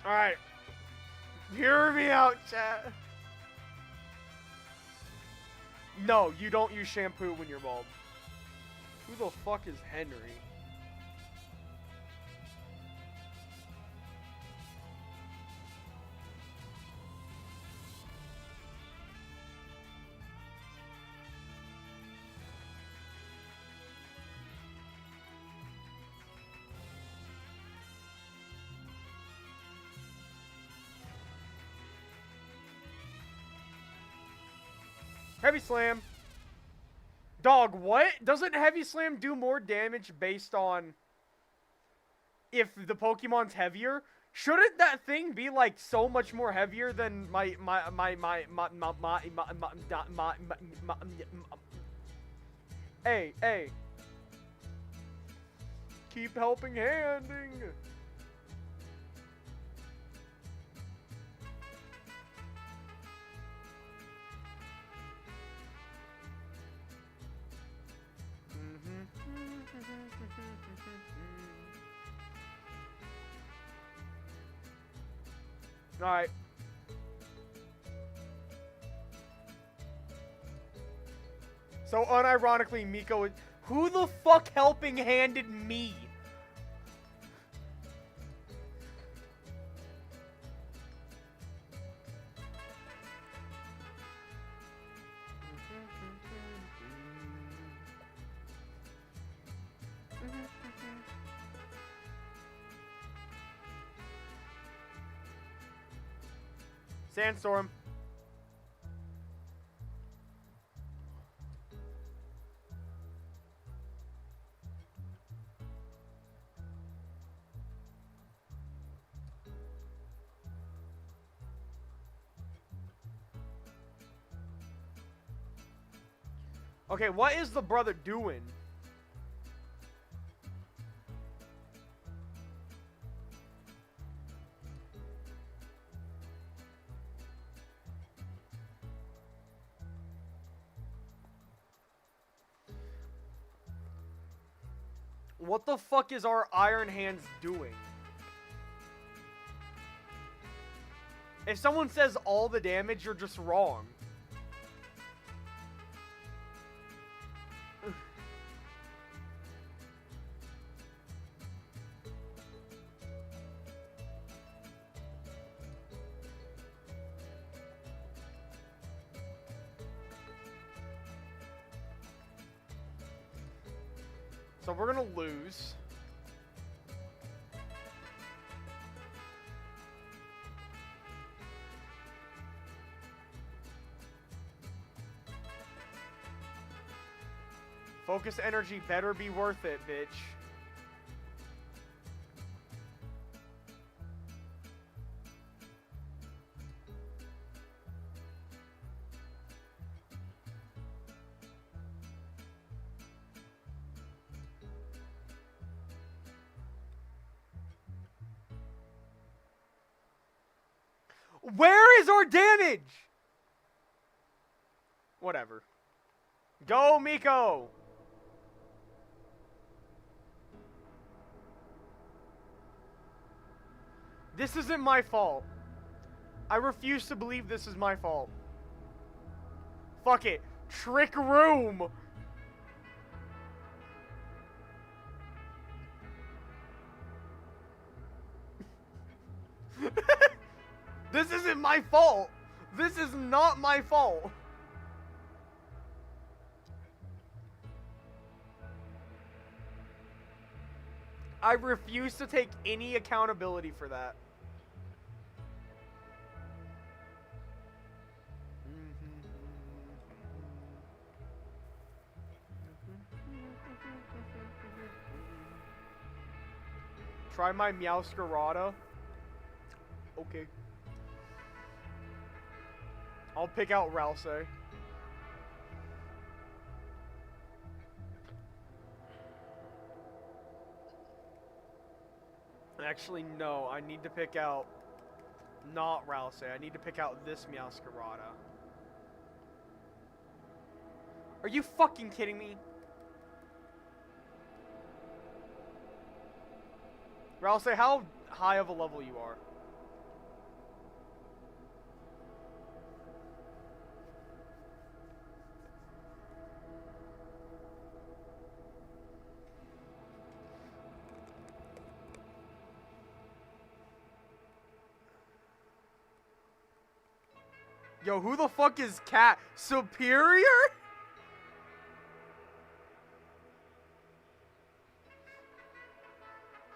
Alright. Hear me out, chat. No, you don't use shampoo when you're bald. Who the fuck is Henry? Heavy Slam. Dog, what? Doesn't Heavy Slam do more damage based on if the Pokemon's heavier? Shouldn't that thing be like so much more heavier than my hey. Keep helping handing. Alright. So unironically, Miko is... Who the fuck helping handed me? Sandstorm. Okay, what is the brother doing? What the fuck is our Iron Hands doing? If someone says all the damage, you're just wrong. So we're gonna lose. Focus energy better be worth it, bitch. Where is our damage? Whatever. Go, Miko! This isn't my fault. I refuse to believe this is my fault. Fuck it. Trick Room! This isn't my fault. This is not my fault. I refuse to take any accountability for that. Try my Meowscarada. Okay. I'll pick out Ralsei. Actually, no. I need to pick out... not Ralsei. I need to pick out this Meowscarada. Are you fucking kidding me? Ralsei, how high of a level you are? Yo, who the fuck is Cat? Superior?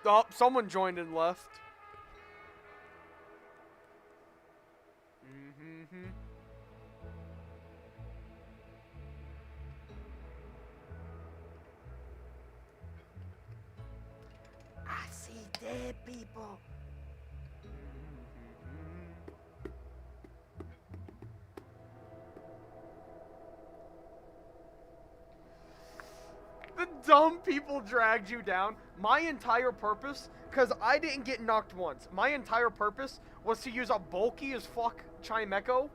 Oh, someone joined and left. dead people. The dumb people dragged you down. My entire purpose, because I didn't get knocked once, my entire purpose was to use a bulky as fuck Chimecho.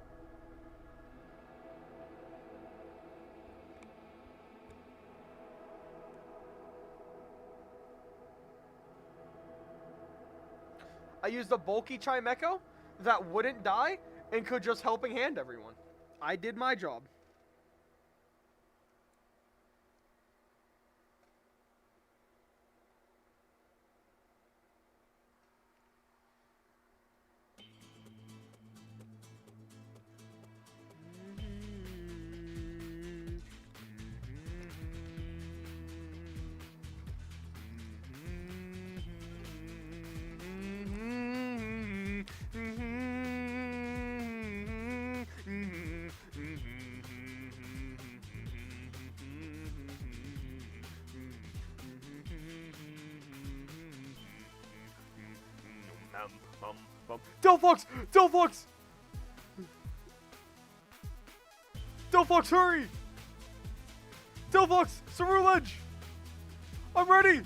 I used a bulky Chimecho that wouldn't die and could just helping hand everyone. I did my job. Delphox! Delphox! Delphox, hurry! Delphox, Ceruledge! I'm ready!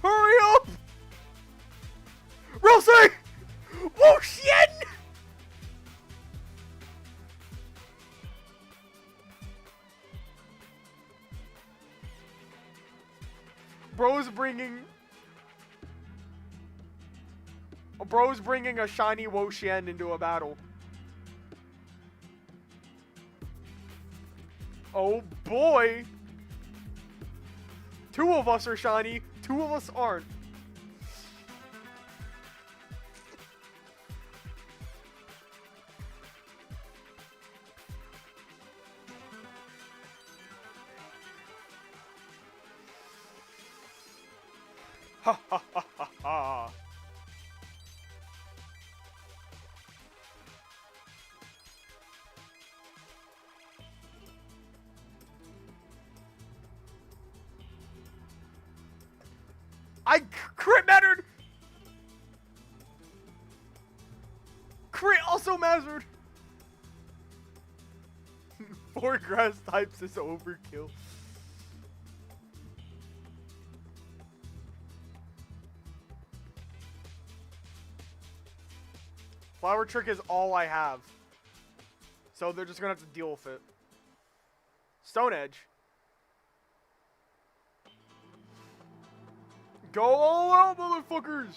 Hurry up! Rosie! Wuxian! Bro's bringing a shiny Wuxian into a battle. Oh boy! 2 of us are shiny, 2 of us aren't. Ha ha ha ha ha. I crit mattered! Crit also mattered! 4 grass types is overkill. Flower Trick is all I have. So they're just gonna have to deal with it. Stone Edge. Go all out, motherfuckers!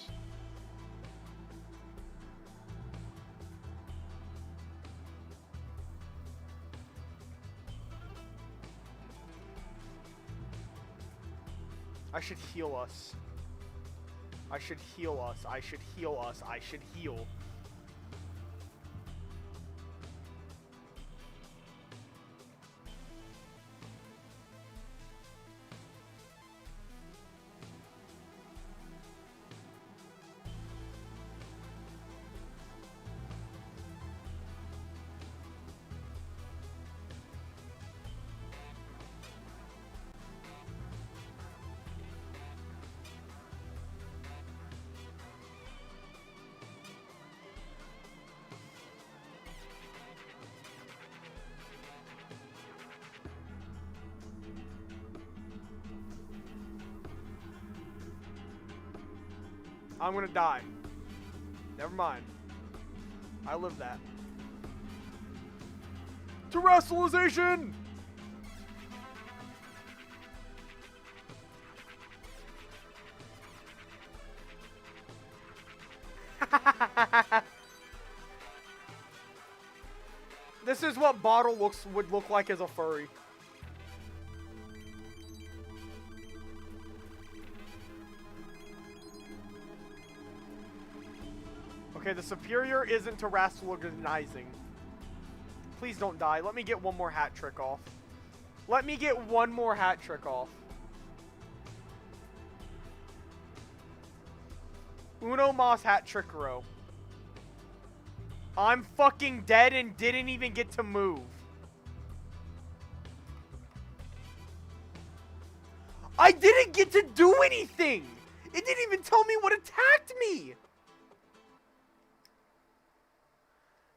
I should heal us. I should heal us. I should heal us. I should heal. I'm gonna die. Never mind. I live that. Terrestrialization! This is what Bottle would look like as a furry. Okay, the superior isn't terrestrializing. Please don't die. Let me get one more hat trick off. Let me get one more hat trick off. Uno mas hat trick row. I'm fucking dead and didn't even get to move. I didn't get to do anything! It didn't even tell me what attacked me!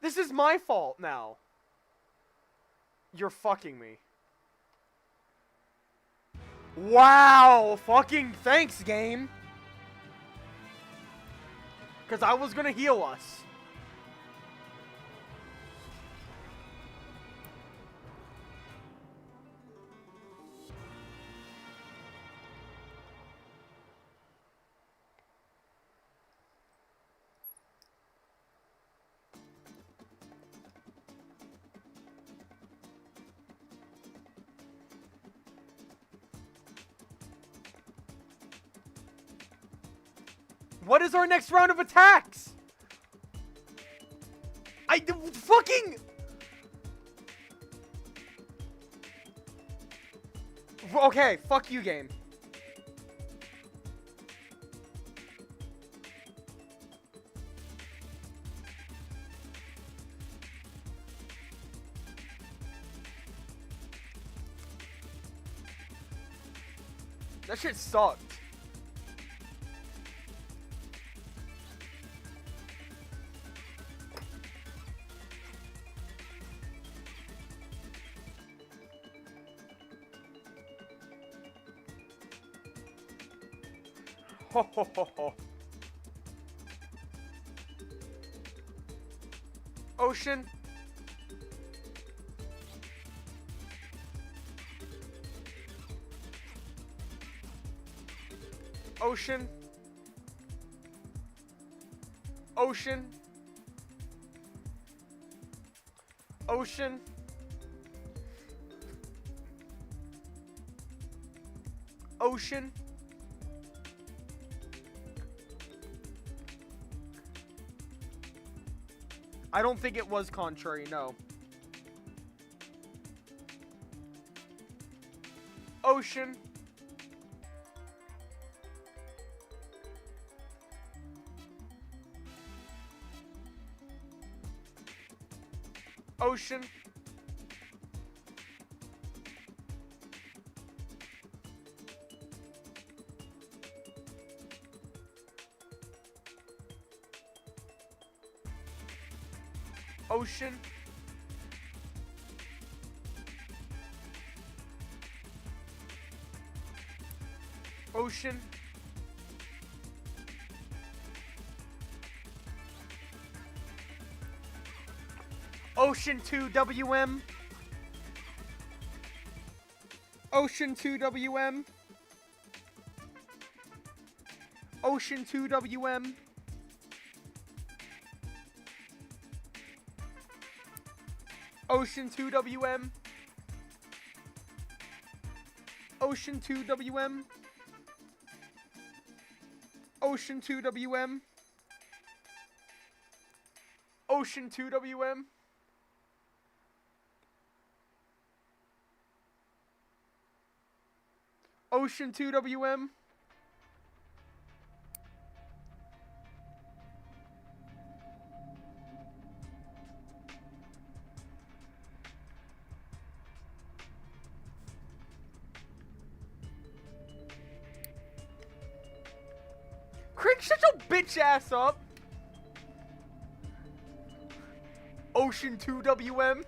This is my fault now. You're fucking me. Wow! Fucking thanks, game! Because I was gonna heal us. What is our next round of attacks? Fucking... Okay, fuck you, game. That shit sucked. Ho ho ho ho. Ocean. Ocean. Ocean. Ocean. Ocean. I don't think it was contrary, no. Ocean. Ocean. Ocean. Ocean. Ocean 2 WM. Ocean 2 WM. Ocean 2 WM. Ocean 2 WM. Ocean 2 WM. Ocean 2 WM. Ocean 2 WM. Ocean 2 WM. Crick, shut your bitch ass up. Ocean 2 WM.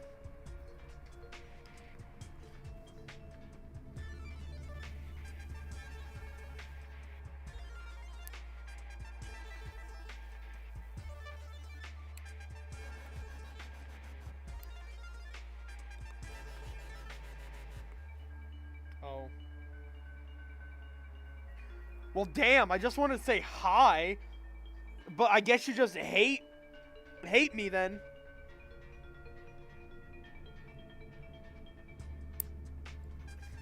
Oh. Well, damn, I just want to say hi. But I guess you just hate me then.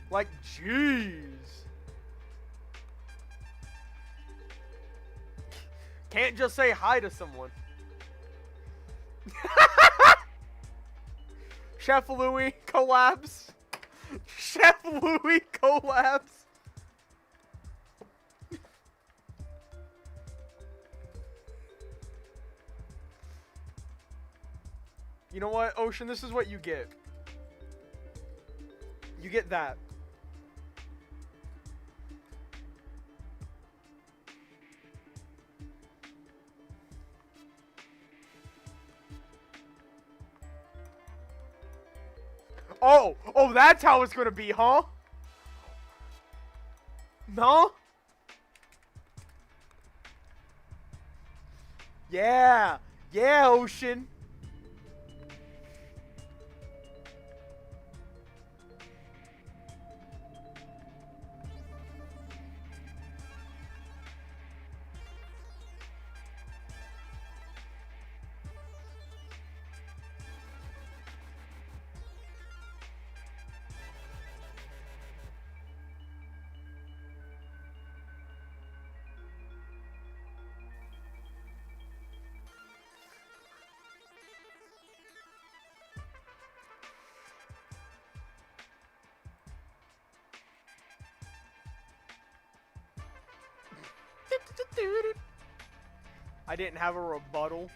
Like, jeez. Can't just say hi to someone. Chef Louis collabs. Chef Louis collabs. You know what, Ocean? This is what you get. You get that. Oh, that's how it's gonna be, huh? No? Yeah. Yeah, Ocean. I didn't have a rebuttal.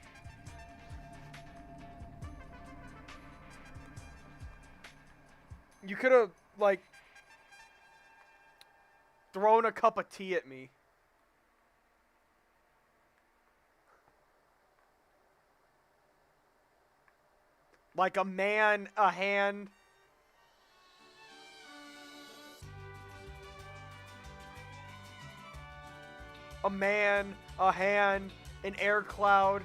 You could have, like, thrown a cup of tea at me. Like a man, a hand. A man, a hand, an air cloud.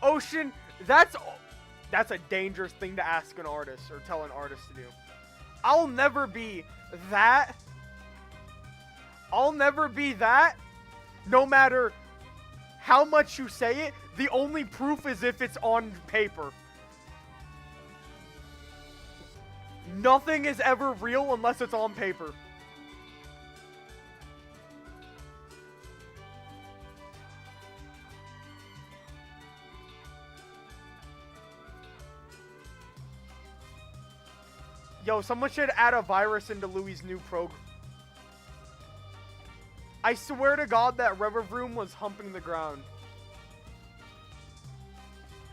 Ocean, that's a dangerous thing to ask an artist or tell an artist to do. I'll never be that. I'll never be that. No matter how much you say it, the only proof is if it's on paper. Nothing is ever real unless it's on paper. Yo, someone should add a virus into Louis' new program. I swear to God that Revervroom was humping the ground.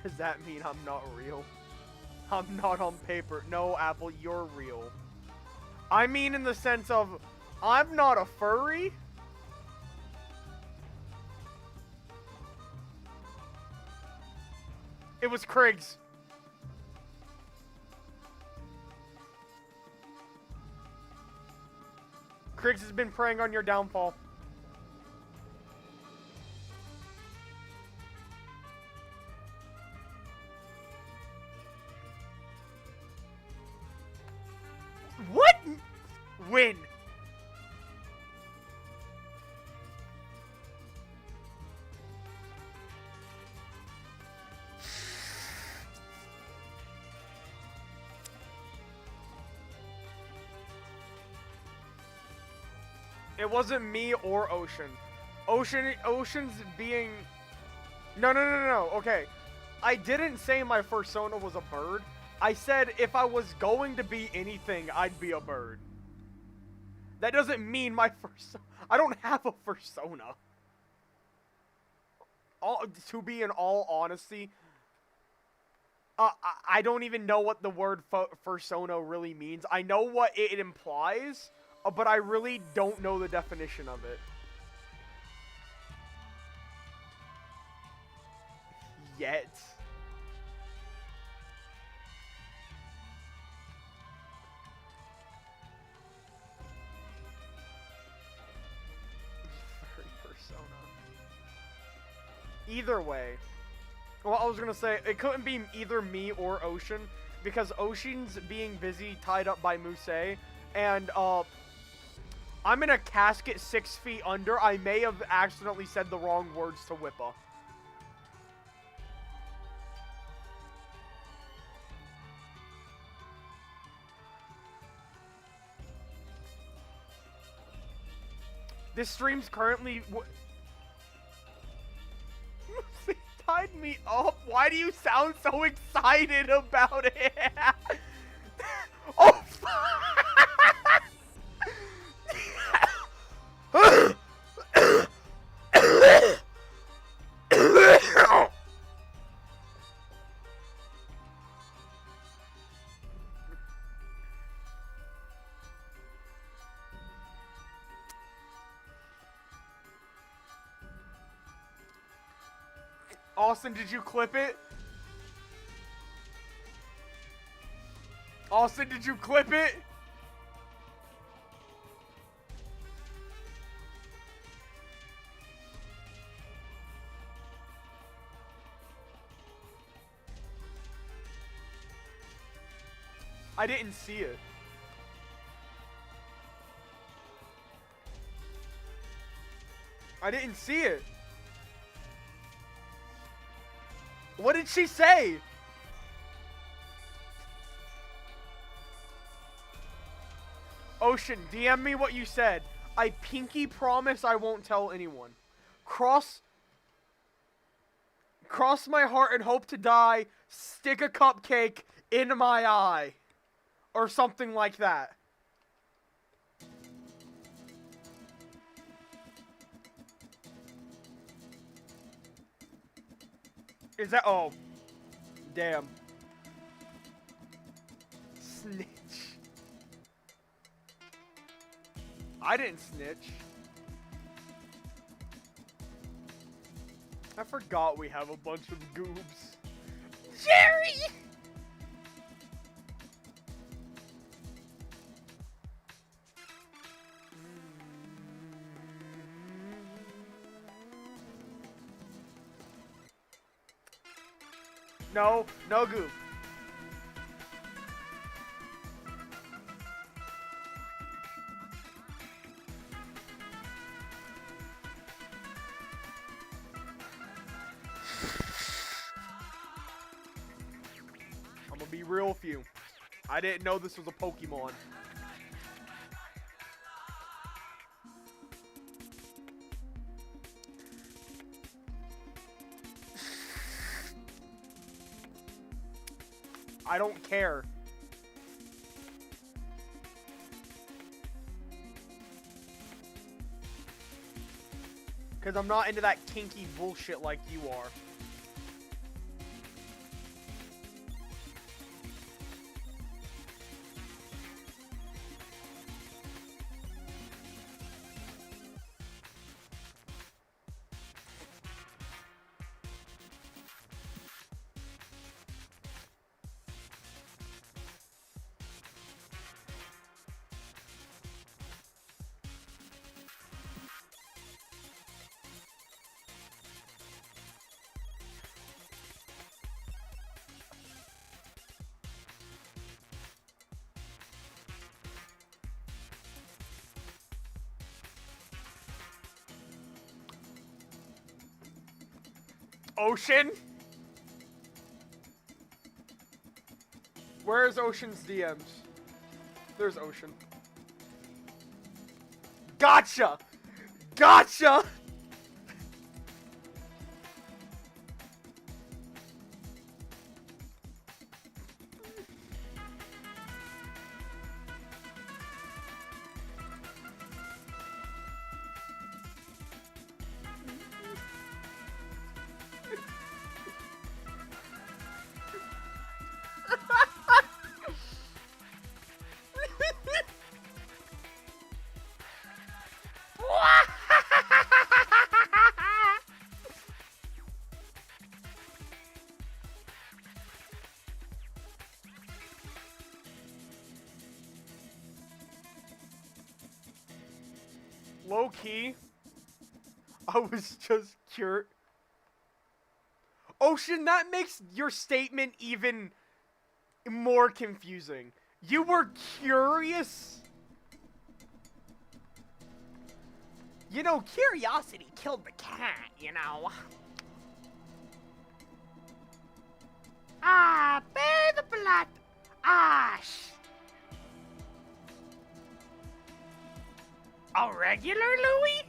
Does that mean I'm not real? I'm not on paper. No, Apple, you're real. I mean in the sense of, I'm not a furry. It was Kriggs. Kriggs has been preying on your downfall. What? Win. It wasn't me or Ocean. Ocean's being... No. Okay. I didn't say my fursona was a bird. I said if I was going to be anything, I'd be a bird. That doesn't mean my fursona... I don't have a fursona. To be in all honesty, I don't even know what the word fursona really means. I know what it implies, but I really don't know the definition of it. Yet. Persona. Either way. Well, I was gonna say, it couldn't be either me or Ocean, because Ocean's being busy tied up by Muse, and, I'm in a casket 6 feet under. I may have accidentally said the wrong words to Whippa. This stream's currently... They tied me up. Why do you sound so excited about it? Oh, Austin, did you clip it? Austin, did you clip it? I didn't see it. I didn't see it. What did she say? Ocean, DM me what you said. I pinky promise I won't tell anyone. Cross my heart and hope to die. Stick a cupcake in my eye. Or something like that. Is that... Oh. Damn. Snitch. I didn't snitch. I forgot we have a bunch of goobs. Jerry! No, no goob. I'm gonna be real with you. I didn't know this was a Pokemon. I don't care. Because I'm not into that kinky bullshit like you are. Ocean? Where's Ocean's DMs? There's Ocean. Gotcha! Gotcha! Low key, I was just curious. Ocean, that makes your statement even more confusing. You were curious? You know, curiosity killed the cat, you know. Ah, bear the blood. Ash. A regular Louis?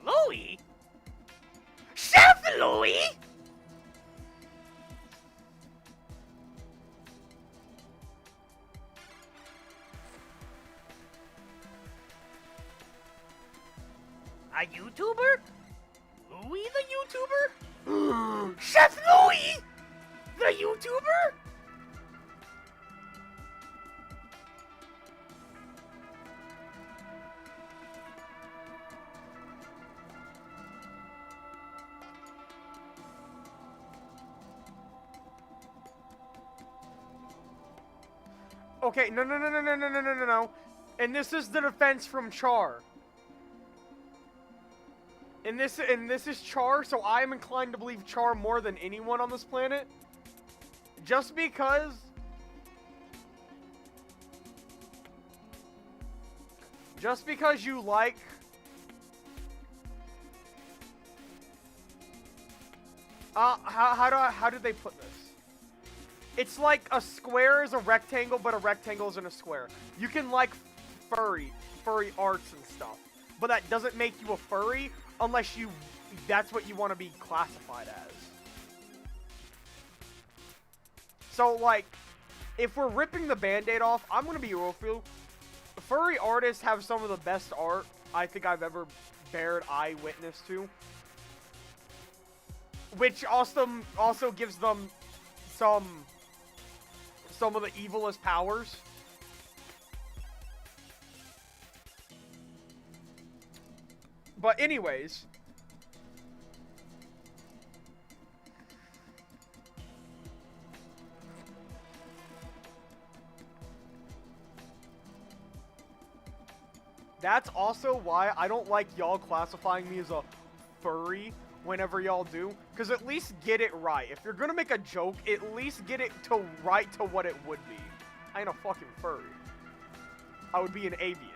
Louis? Chef Louis? A YouTuber? Louis the YouTuber? Chef Louis? The YouTuber? Okay, no. And this is the defense from Char. And this is Char, so I am inclined to believe Char more than anyone on this planet. Just because you like how did they put this? It's like a square is a rectangle, but a rectangle isn't a square. You can like furry arts and stuff, but that doesn't make you a furry unless that's what you want to be classified as. So like, if we're ripping the band-aid off, I'm gonna be real with you. Furry artists have some of the best art I think I've ever bared eye witness to, which also gives them some of the evilest powers. But anyways, that's also why I don't like y'all classifying me as a furry whenever y'all do, because at least get it right. If you're gonna make a joke, at least get it right to what it would be. I ain't a fucking furry. I would be an avian.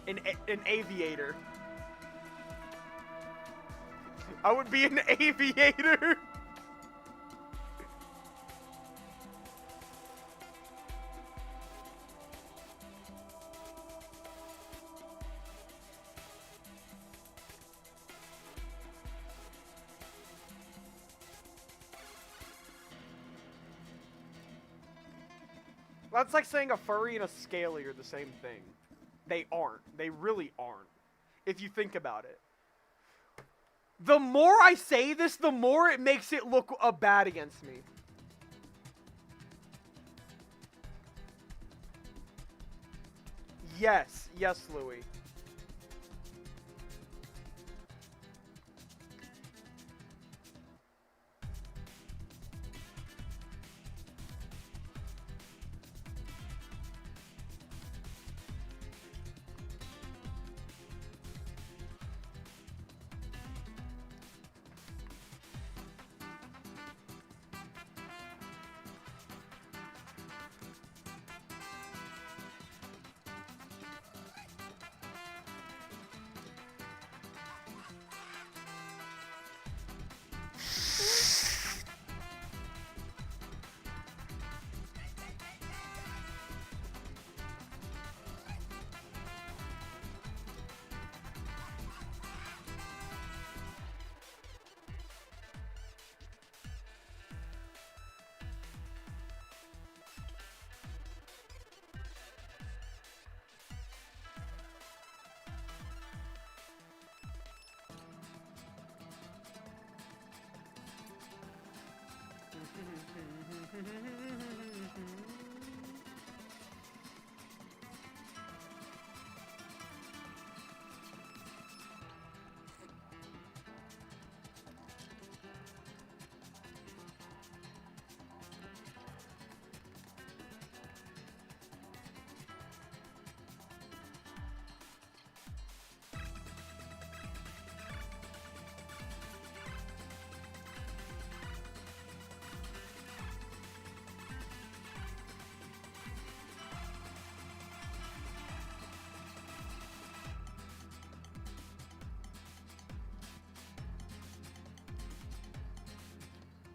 An aviator. I would be an aviator. That's like saying a furry and a scaly are the same thing. They aren't. They really aren't. If you think about it. The more I say this, the more it makes it look bad against me. Yes. Yes, Louis.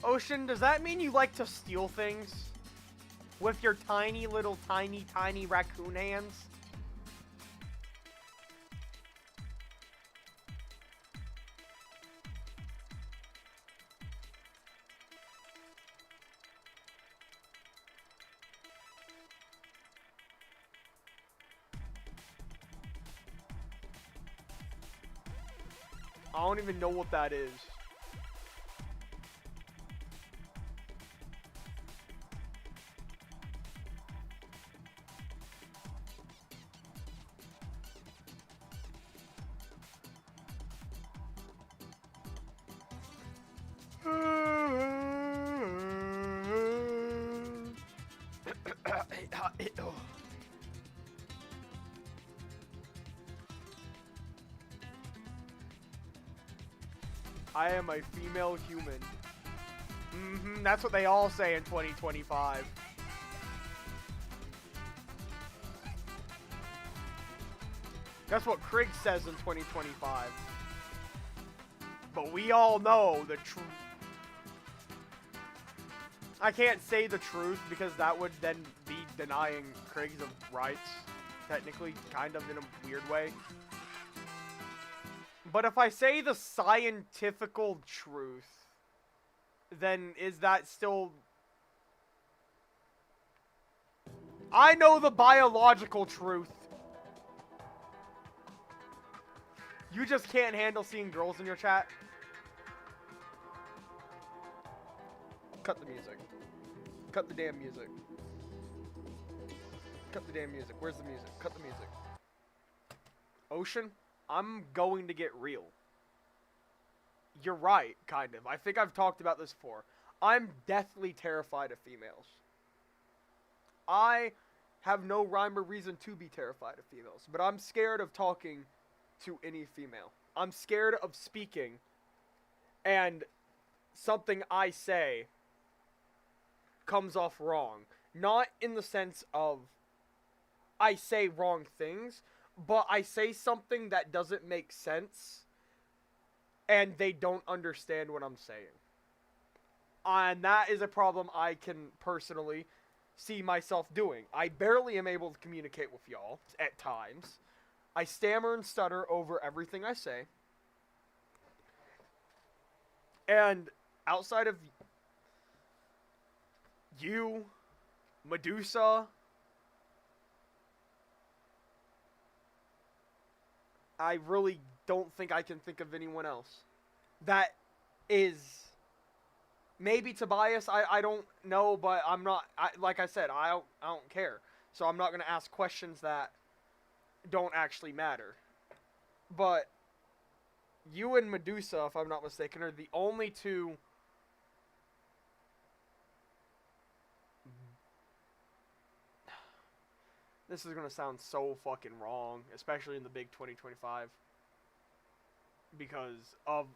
Ocean, does that mean you like to steal things? With your tiny little tiny raccoon hands? I don't even know what that is. I am a female human. That's what they all say in 2025. That's what Krieg says in 2025. But we all know the truth. I can't say the truth because that would then be denying Krieg's rights. Technically, kind of in a weird way. But if I say the scientifical truth, then is that still... I know the biological truth. You just can't handle seeing girls in your chat? Cut the music. Cut the damn music. Cut the damn music. Where's the music? Cut the music. Ocean, I'm going to get real. You're right, kind of. I think I've talked about this before. I'm deathly terrified of females. I have no rhyme or reason to be terrified of females, but I'm scared of talking to any female. I'm scared of speaking and something I say comes off wrong. Not in the sense of I say wrong things, but I say something that doesn't make sense and they don't understand what I'm saying. And that is a problem I can personally see myself doing. I barely am able to communicate with y'all at times. I stammer and stutter over everything I say. And outside of you, Medusa, I really don't think I can think of anyone else. That is... Maybe Tobias, I don't know, but I'm not... like I said, I don't care. So I'm not going to ask questions that don't actually matter. But you and Medusa, if I'm not mistaken, are the only two... This is going to sound so fucking wrong, especially in the big 2025. Because of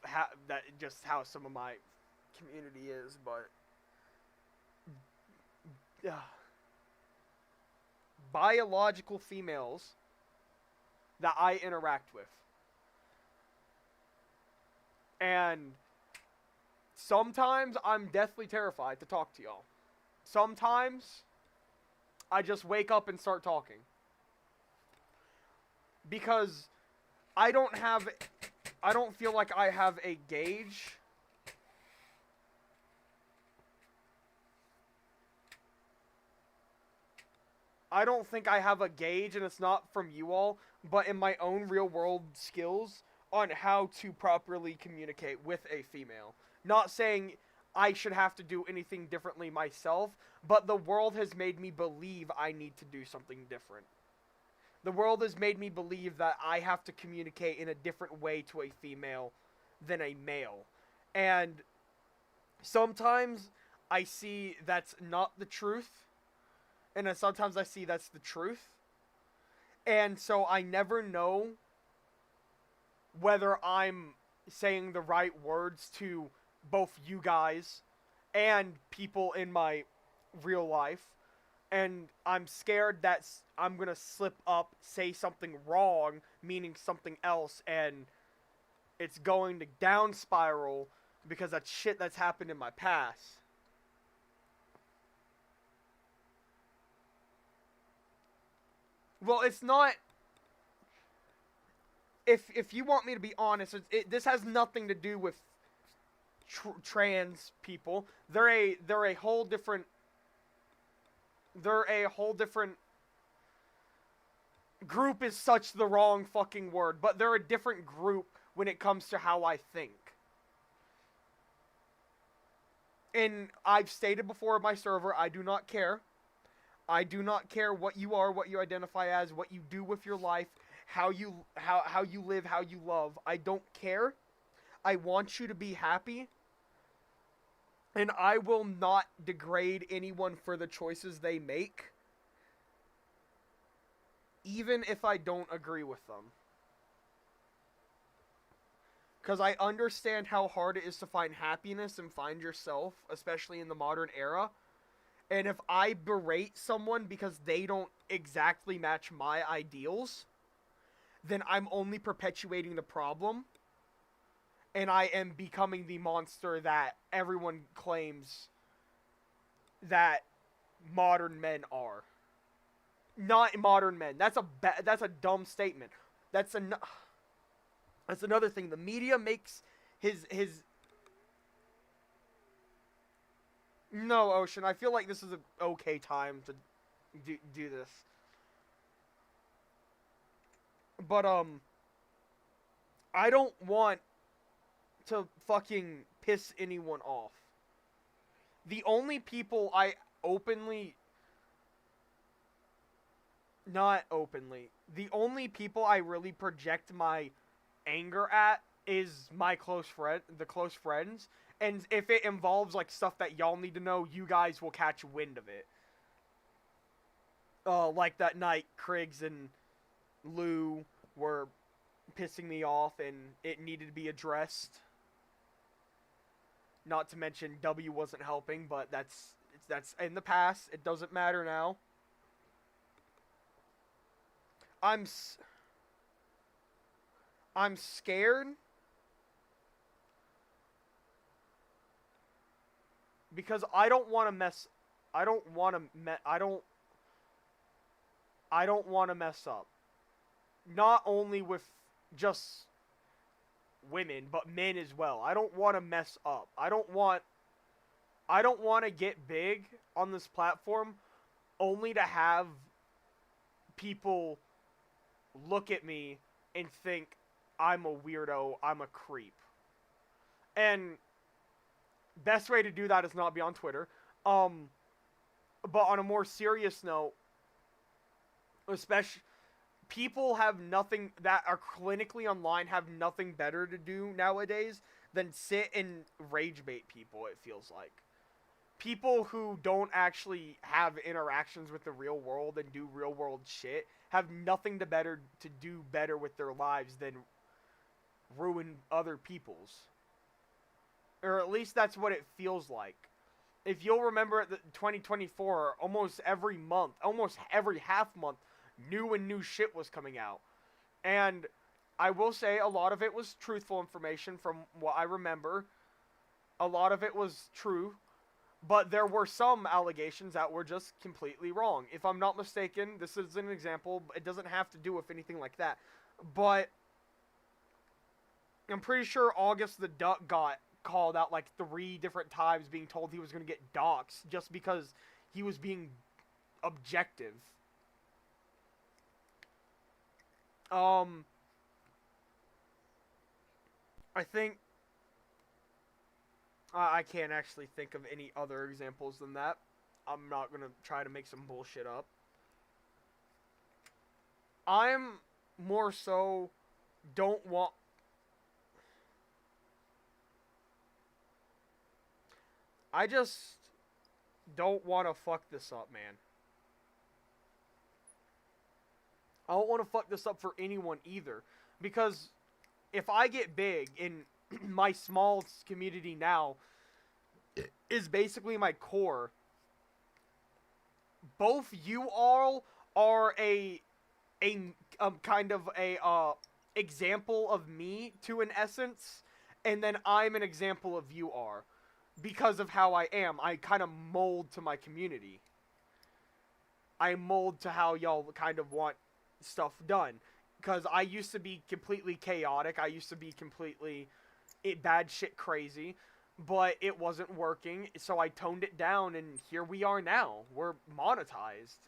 how some of my community is, but... biological females that I interact with. And sometimes I'm deathly terrified to talk to y'all. Sometimes I just wake up and start talking. Because I don't feel like I have a gauge. I don't think I have a gauge, and it's not from you all, but in my own real world skills on how to properly communicate with a female. Not saying I should have to do anything differently myself, but the world has made me believe I need to do something different. The world has made me believe that I have to communicate in a different way to a female than a male. And sometimes I see that's not the truth. And then sometimes I see that's the truth. And so I never know whether I'm saying the right words to both you guys and people in my real life. And I'm scared that I'm going to slip up, say something wrong, meaning something else, and it's going to down spiral because of shit that's happened in my past. Well, it's not... If you want me to be honest, this has nothing to do with trans people. They're a whole different... Group is such the wrong fucking word, but they're a different group when it comes to how I think. And I've stated before on my server, I do not care. I do not care what you are, what you identify as, what you do with your life, how you live, how you love. I don't care. I want you to be happy. And I will not degrade anyone for the choices they make. even if I don't agree with them. Because I understand how hard it is to find happiness and find yourself, especially in the modern era. And if I berate someone because they don't exactly match my ideals, then I'm only perpetuating the problem. And I am becoming the monster that everyone claims that modern men are. Not modern men. That's a dumb statement. That's another thing. The media makes his No, Ocean. I feel like this is an okay time to do this. But I don't want to fucking piss anyone off. The only people I openly not openly. The only people I really project my anger at is my the close friends. And if it involves like stuff that y'all need to know, you guys will catch wind of it. Like that night, Kriggs and Lou were pissing me off, and it needed to be addressed. Not to mention W wasn't helping, but that's in the past. It doesn't matter now. I'm scared because I don't want to mess. I don't want to. I don't want to mess up. Not only with just women, but men as well. I don't want to mess up. I don't want to get big on this platform only to have people look at me and think I'm a weirdo, I'm a creep. And best way to do that is not be on Twitter. But on a more serious note, especially people have nothing that are clinically online have nothing better to do nowadays than sit and rage bait people, it feels like. People who don't actually have interactions with the real world and do real world shit have nothing to do better with their lives than ruin other people's. Or at least that's what it feels like. If you'll remember at the 2024, almost every month, almost every half month, new shit was coming out. And I will say a lot of it was truthful information from what I remember. A lot of it was true. But there were some allegations that were just completely wrong. If I'm not mistaken, this is an example. It doesn't have to do with anything like that. But I'm pretty sure August the Duck got called out like 3 different times being told he was going to get doxxed just because he was being objective. I think I can't actually think of any other examples than that. I'm not going to try to make some bullshit up. I'm more so don't want... I just don't want to fuck this up, man. I don't want to fuck this up for anyone either. Because if I get big in my small community now is basically my core. Both you all are a kind of a example of me to an essence, and then I'm an example of you are. Because of how I am, I kind of mold to my community. I mold to how y'all kind of want stuff done. Because I used to be completely chaotic. I used to be completely bad shit crazy. But it wasn't working, so I toned it down, and here we are now. We're monetized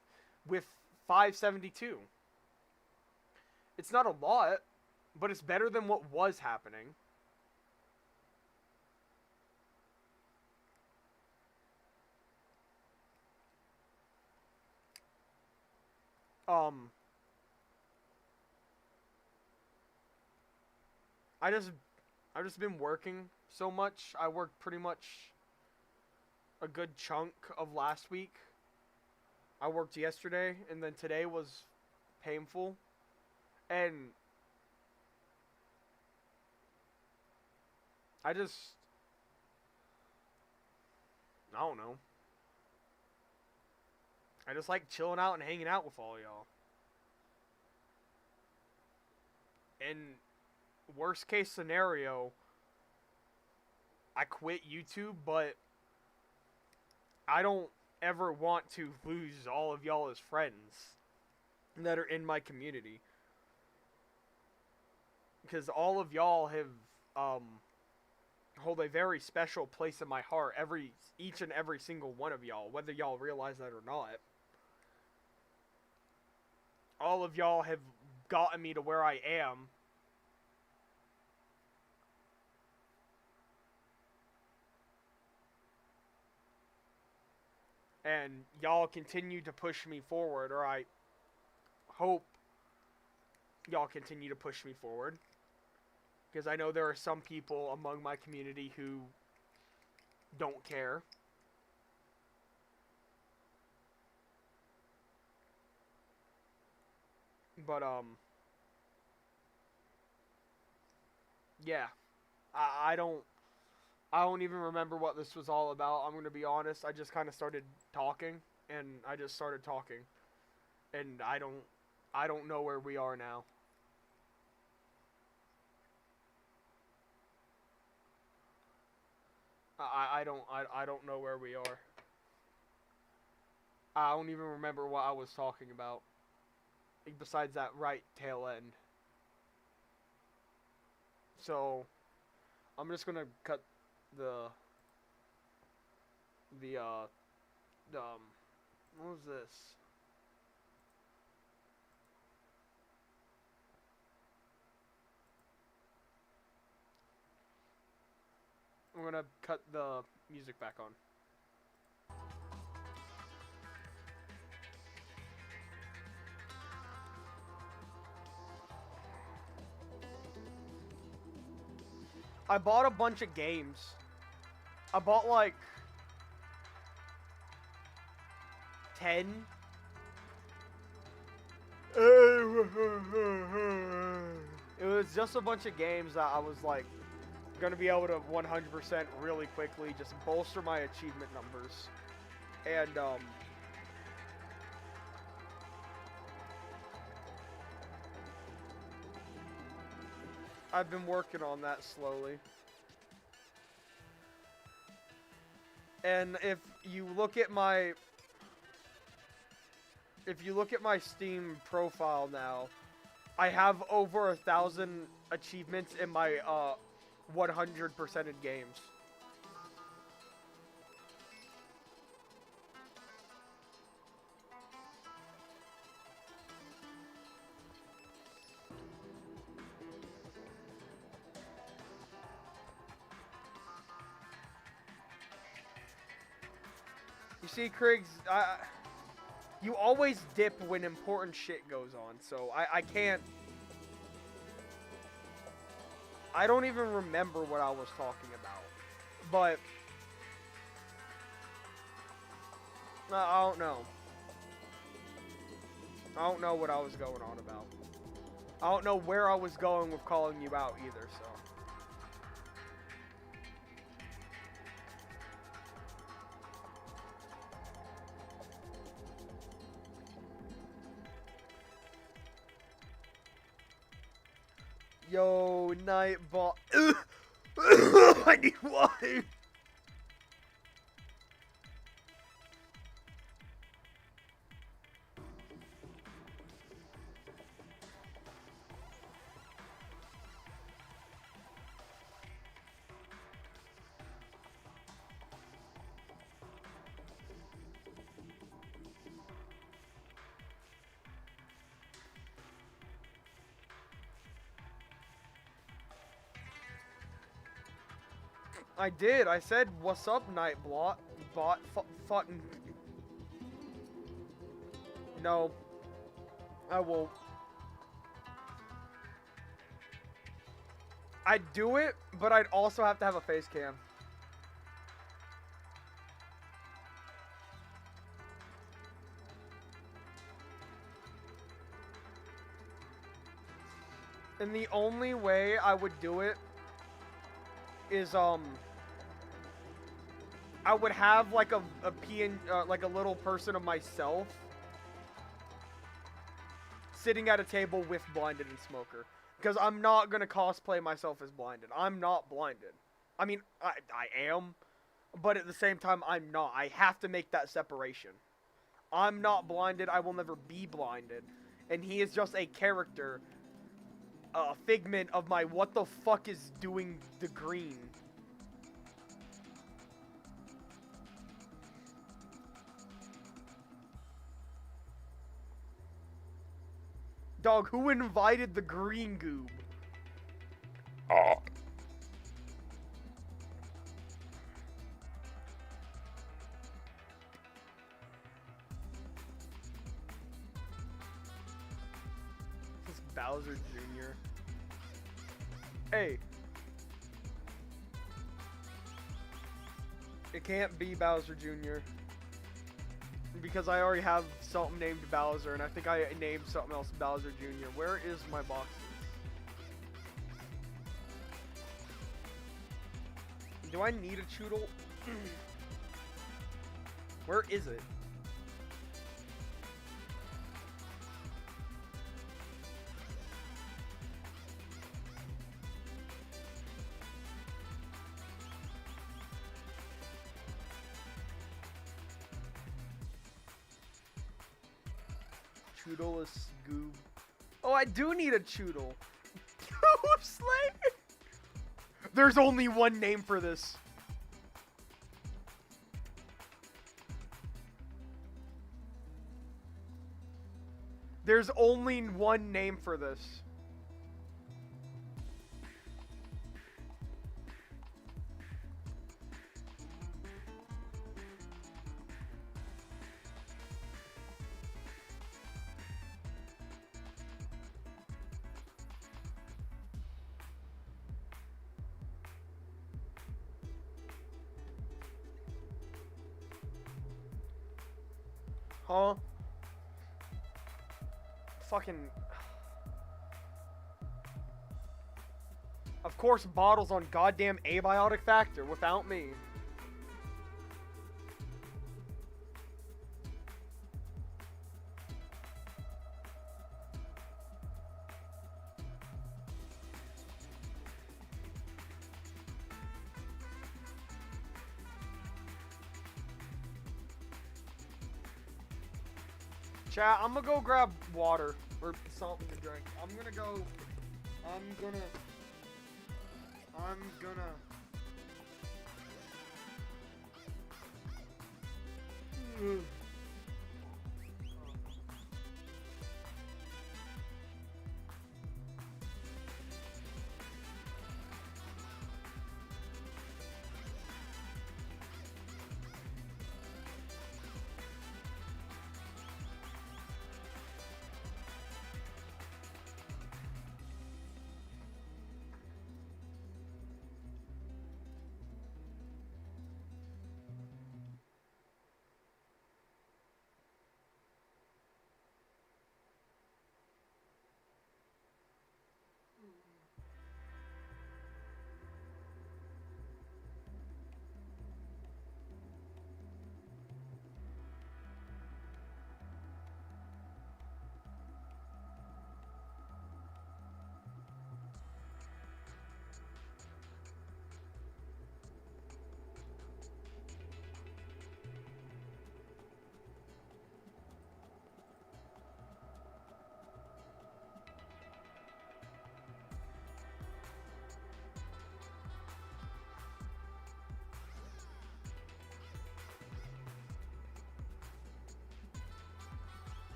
with 572. It's not a lot, but it's better than what was happening. I've just been working so much. I worked pretty much a good chunk of last week. I worked yesterday, and then today was painful. And I don't know. I just like chilling out and hanging out with all y'all. And worst case scenario, I quit YouTube, but I don't ever want to lose all of y'all as friends that are in my community. Because all of y'all have hold a very special place in my heart, each and every single one of y'all, whether y'all realize that or not. All of y'all have gotten me to where I am. And y'all continue to push me forward, or I hope y'all continue to push me forward. Because I know there are some people among my community who don't care. But, yeah. I don't even remember what this was all about. I'm going to be honest. I just kind of started talking, and I just started talking. And I don't know where we are now. I don't know where we are. I don't even remember what I was talking about. Besides that right tail end. So, I'm just gonna cut the what was this? I'm gonna cut the music back on. I bought a bunch of games. I bought like 10. It was just a bunch of games that I was like gonna be able to 100% really quickly just bolster my achievement numbers. And I've been working on that slowly. And if you look at my Steam profile now, I have over 1,000 achievements in my 100%ed games. You see, Kriggs, you always dip when important shit goes on, so I can't... I don't even remember what I was talking about, but... I don't know. I don't know what I was going on about. I don't know where I was going with calling you out either, so... Yo, Nightbot. I need water. I did. I said, "What's up, Nightbot?" Fucking. No. I won't. I'd do it, but I'd also have to have a face cam. And the only way I would do it is I would have like like a little person of myself sitting at a table with Blinded and Smoker, because I'm not gonna cosplay myself as Blinded. I'm not Blinded. I mean, I am, but at the same time, I'm not. I have to make that separation. I'm not Blinded. I will never be Blinded, and he is just a character, a figment of my what the fuck is doing the green. Dog, who invited the green goob? This is Bowser Jr. Hey. It can't be Bowser Jr. Because I already have something named Bowser, and I think I named something else Bowser Jr. Where is my boxes? Do I need a Choodle? Where is it? Choodle-less goob. Oh, I do need a Choodle. Goob Slayer! There's only one name for this. There's only one name for this. Huh? Fucking... Of course, Bottle's on goddamn Abiotic Factor without me. Chat, I'm gonna go grab water or something to drink. I'm gonna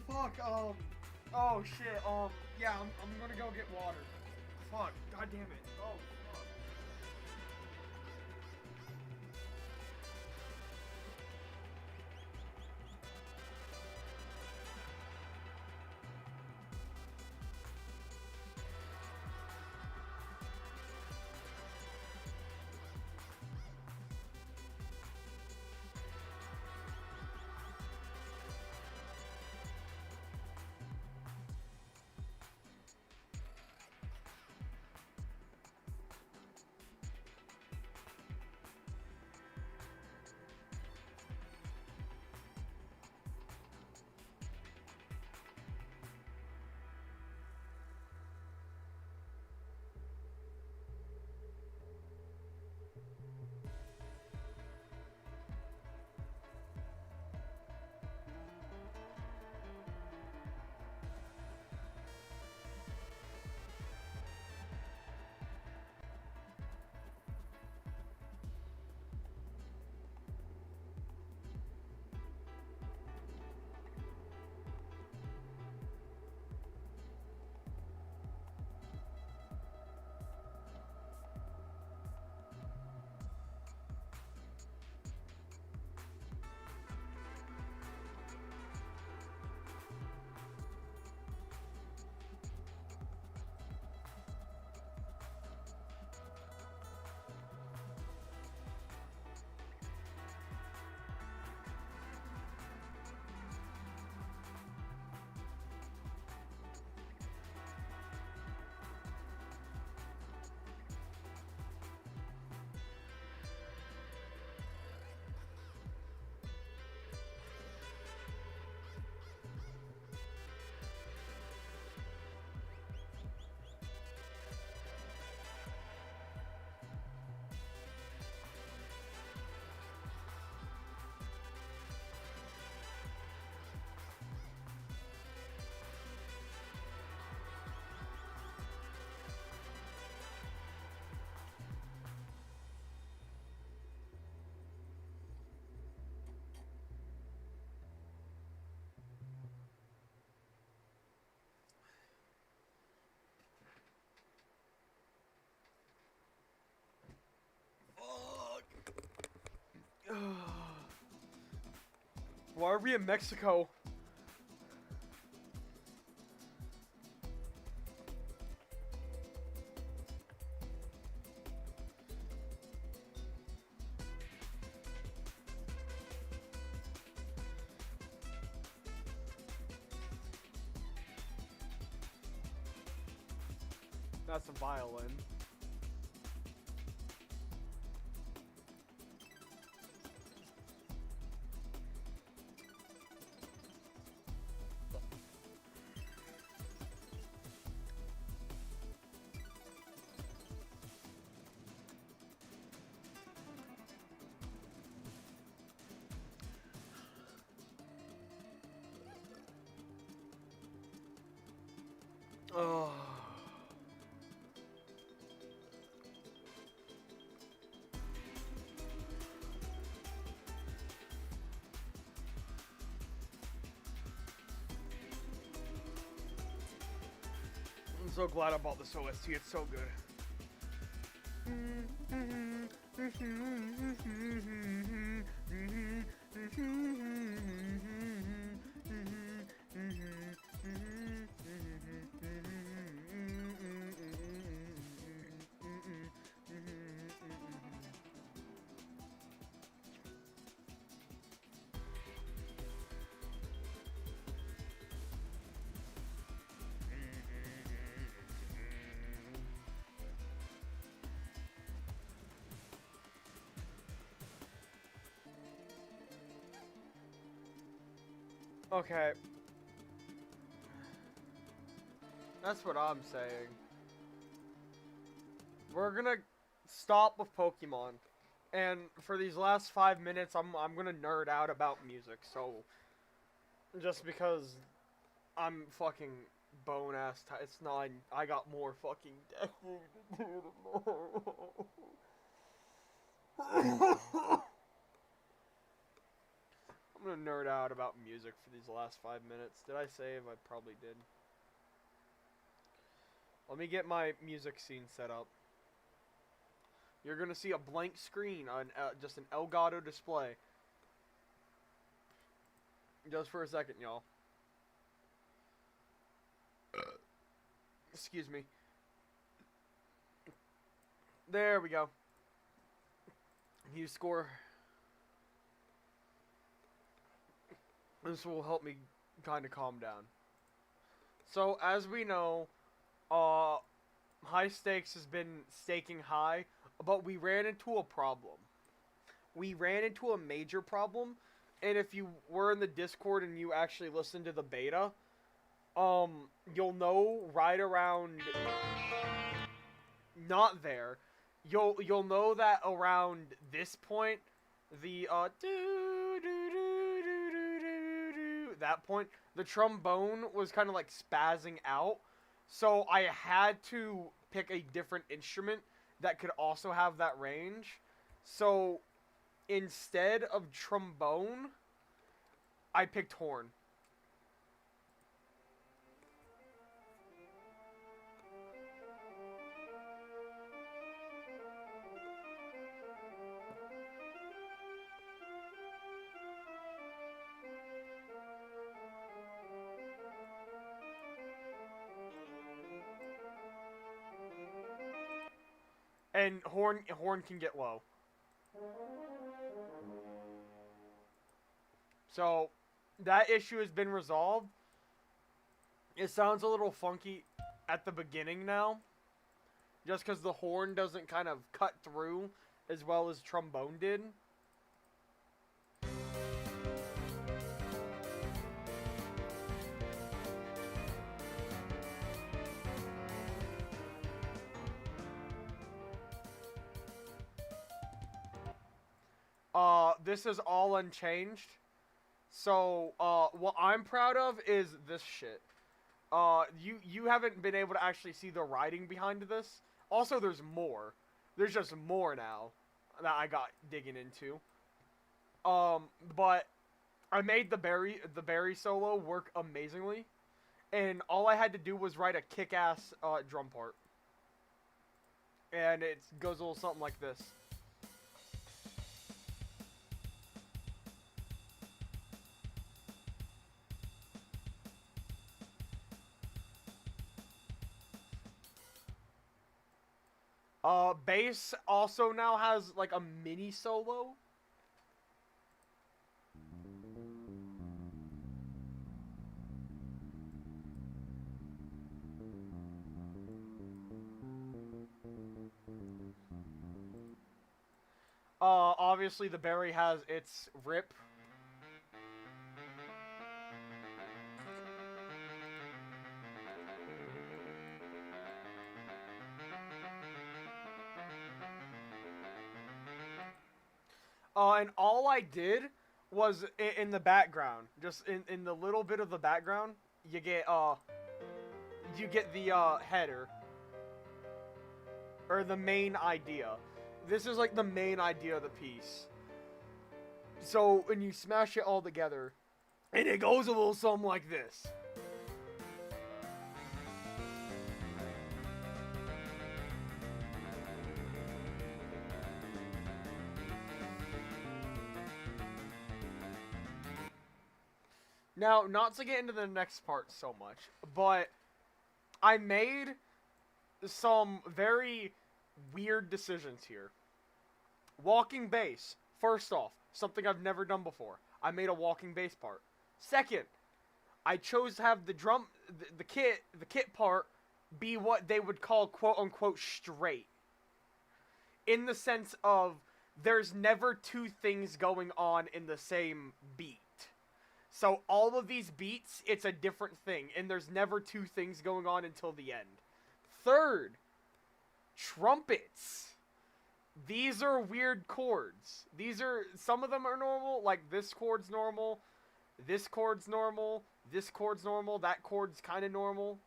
fuck, oh shit, yeah, I'm gonna go get water. Fuck, god damn it. Oh, fuck. Why are we in Mexico? That's a violin. Oh. I'm so glad I bought this OST, it's so good. Okay. That's what I'm saying. We're gonna stop with Pokemon. And for these last 5 minutes, I'm gonna nerd out about music, so... Just because I'm fucking bone-ass it's not... I got more fucking I'm gonna nerd out about music for these last 5 minutes. Did I save? I probably did. Let me get my music scene set up. You're gonna see a blank screen on just an Elgato display. Just for a second, y'all. Excuse me. There we go. You score. This will help me kind of calm down. So, as we know, High Stakes has been staking high, but we ran into a problem. We ran into a major problem, and if you were in the Discord and you actually listened to the beta, you'll know right around... Not there. You'll know that around this point, the, that point, the trombone was kind of like spazzing out. So I had to pick a different instrument that could also have that range. So instead of trombone, I picked horn. And horn can get low. So, that issue has been resolved. It sounds a little funky at the beginning now. Just because the horn doesn't kind of cut through as well as trombone did. This is all unchanged. So, what I'm proud of is this shit. You haven't been able to actually see the writing behind this. Also, there's more. There's just more now that I got digging into. But I made the berry solo work amazingly. And all I had to do was write a kick-ass drum part. And it goes a little something like this. Bass also now has like a mini solo. Obviously the Berry has its rip. And all I did was in the background, just in the little bit of the background, you get the header or the main idea. This is like the main idea of the piece. So when you smash it all together, and it goes a little something like this. Now, not to get into the next part so much, but I made some very weird decisions here. Walking bass. First off, something I've never done before. I made a walking bass part. Second, I chose to have the kit part be what they would call quote unquote straight. In the sense of there's never two things going on in the same beat. So all of these beats, it's a different thing, and there's never two things going on until the end. Third, trumpets. These are weird chords. Some of them are normal, like this chord's normal, this chord's normal, this chord's normal, that chord's kind of normal.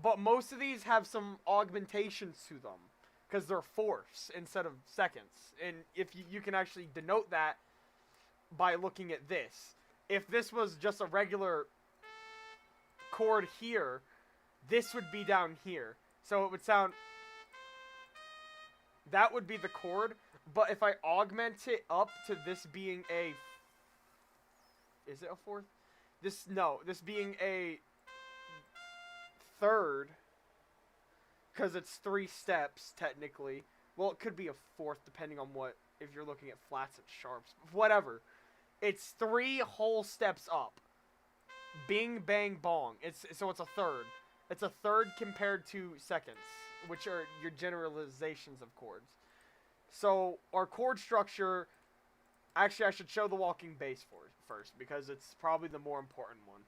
But most of these have some augmentations to them, because they're fourths instead of seconds. And if you can actually denote that by looking at this. If this was just a regular chord here, this would be down here. So it would sound... That would be the chord, but if I augment it up to this being a... Is it a fourth? This being a third, because it's 3 steps, technically. Well, it could be a fourth, depending on what, if you're looking at flats and sharps. Whatever. It's 3 whole steps up. Bing, bang, bong. So it's a third. It's a third compared to seconds, which are your generalizations of chords. So our chord structure, actually I should show the walking bass first, because it's probably the more important one.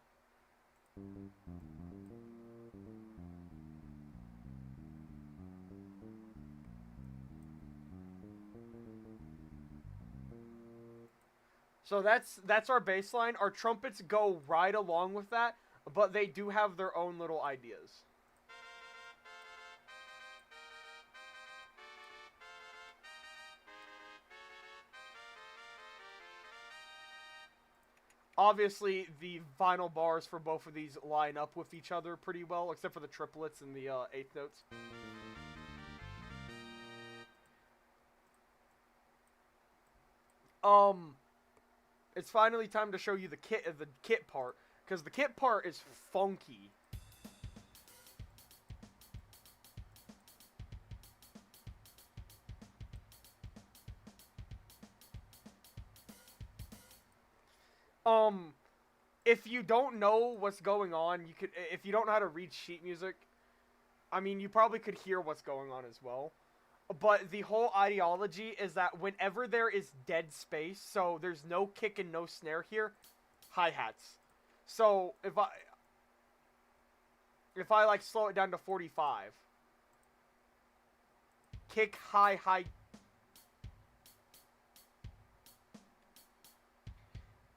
So that's our bass line. Our trumpets go right along with that, but they do have their own little ideas. Obviously, the final bars for both of these line up with each other pretty well, except for the triplets and the eighth notes. It's finally time to show you the kit part, because the kit part is funky. If you don't know what's going on, if you don't know how to read sheet music, I mean, you probably could hear what's going on as well. But the whole ideology is that whenever there is dead space, so there's no kick and no snare here, hi-hats. So if I like slow it down to 45, kick, high,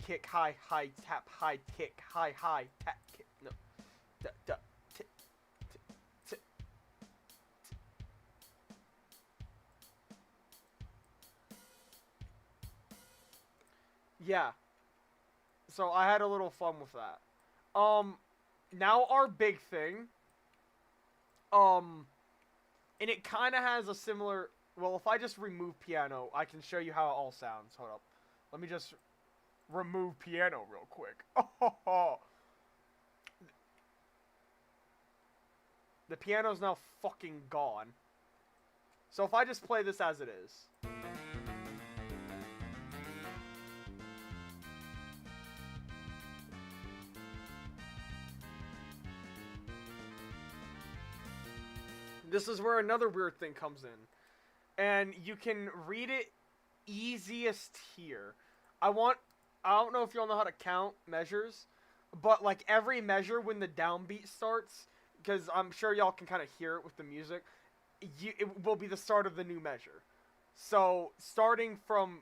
kick, high, tap, high, kick, high, tap, kick, no, yeah. So I had a little fun with that. Now our big thing, and it kind of has a similar, well, if I just remove piano, I can show you how it all sounds. Hold up. Let me just remove piano real quick. The piano's now fucking gone. So if I just play this as it is. This is where another weird thing comes in. And you can read it easiest here. I don't know if y'all know how to count measures, but like every measure when the downbeat starts, because I'm sure y'all can kind of hear it with the music, it will be the start of the new measure. So starting from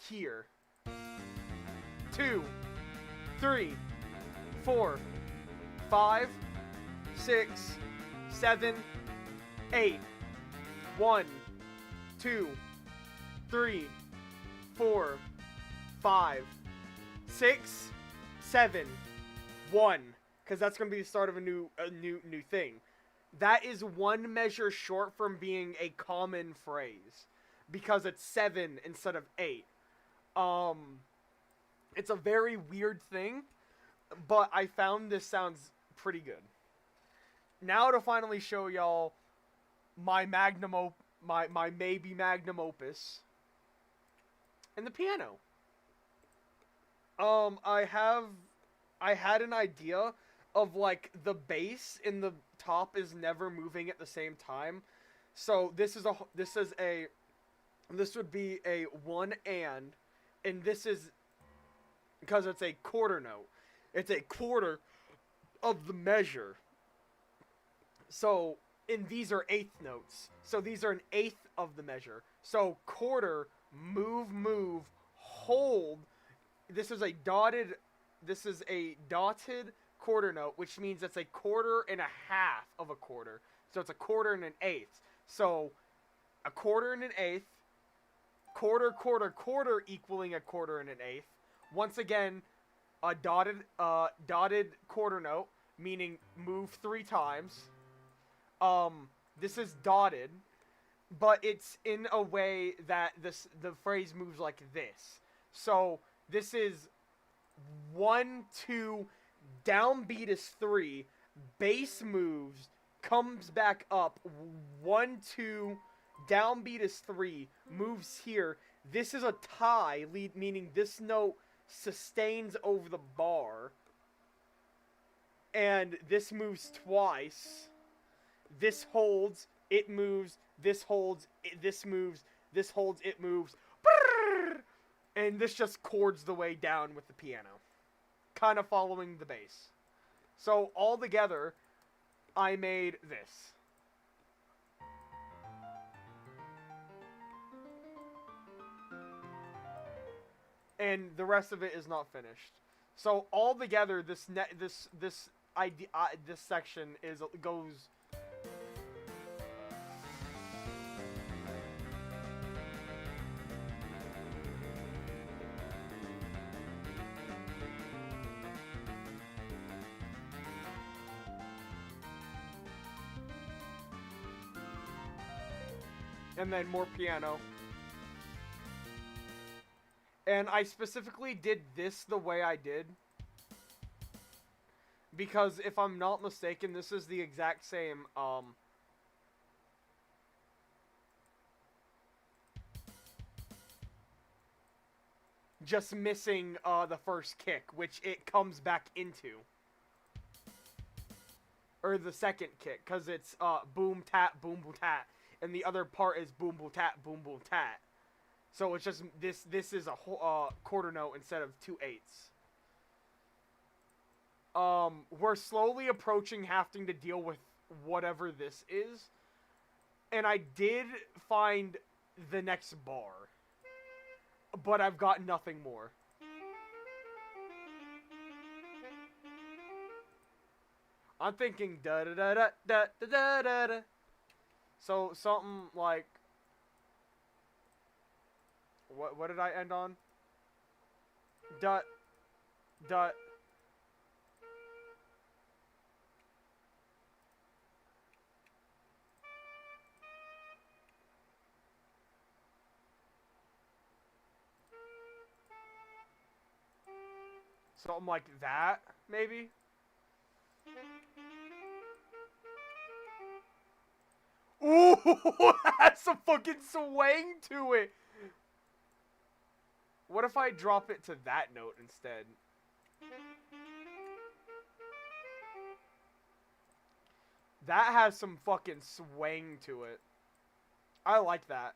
here, 2, 3, 4, 5, 6, 7, 8, 1, 2, 3, 4, 5, 6, 7, 1, because that's gonna be the start of a new thing. That is one measure short from being a common phrase, because it's 7 instead of 8. It's a very weird thing, but I found this sounds pretty good. Now to finally show y'all my my maybe magnum opus, and the piano. I had an idea of like the bass in the top is never moving at the same time. So this would be a 1 and this is because it's a quarter note. It's a quarter of the measure. So and these are eighth notes. So these are an eighth of the measure. So quarter, move, hold. This is a dotted quarter note, which means it's a quarter and a half of a quarter. So it's a quarter and an eighth. So a quarter and an eighth, quarter equaling a quarter and an eighth. Once again, a dotted quarter note, meaning move 3 times. This is dotted, but it's in a way that the phrase moves like this. So this is 1, 2, downbeat is 3, bass moves, comes back up, 1, 2, downbeat is 3, moves here. This is a tie, meaning this note sustains over the bar, and this moves twice. This holds, it moves, this holds, this moves, this holds, it moves. And this just chords the way down with the piano, kind of following the bass. So all together, I made this. And the rest of it is not finished. So all together, this section goes. And then more piano. And I specifically did this the way I did, because if I'm not mistaken, this is the exact same, just missing, the first kick, which it comes back into. Or the second kick, because it's, boom, tat, boom, boom, tat. And the other part is boom, boom, tat, boom, boom, tat. So it's just, this is a whole, quarter note instead of 2 eighths. We're slowly approaching having to deal with whatever this is. And I did find the next bar. But I've got nothing more. I'm thinking da da da da da da da da. So something like, what did I end on? Dot. Something like that, maybe? Ooh, that's some fucking swang to it. What if I drop it to that note instead? That has some fucking swang to it. I like that.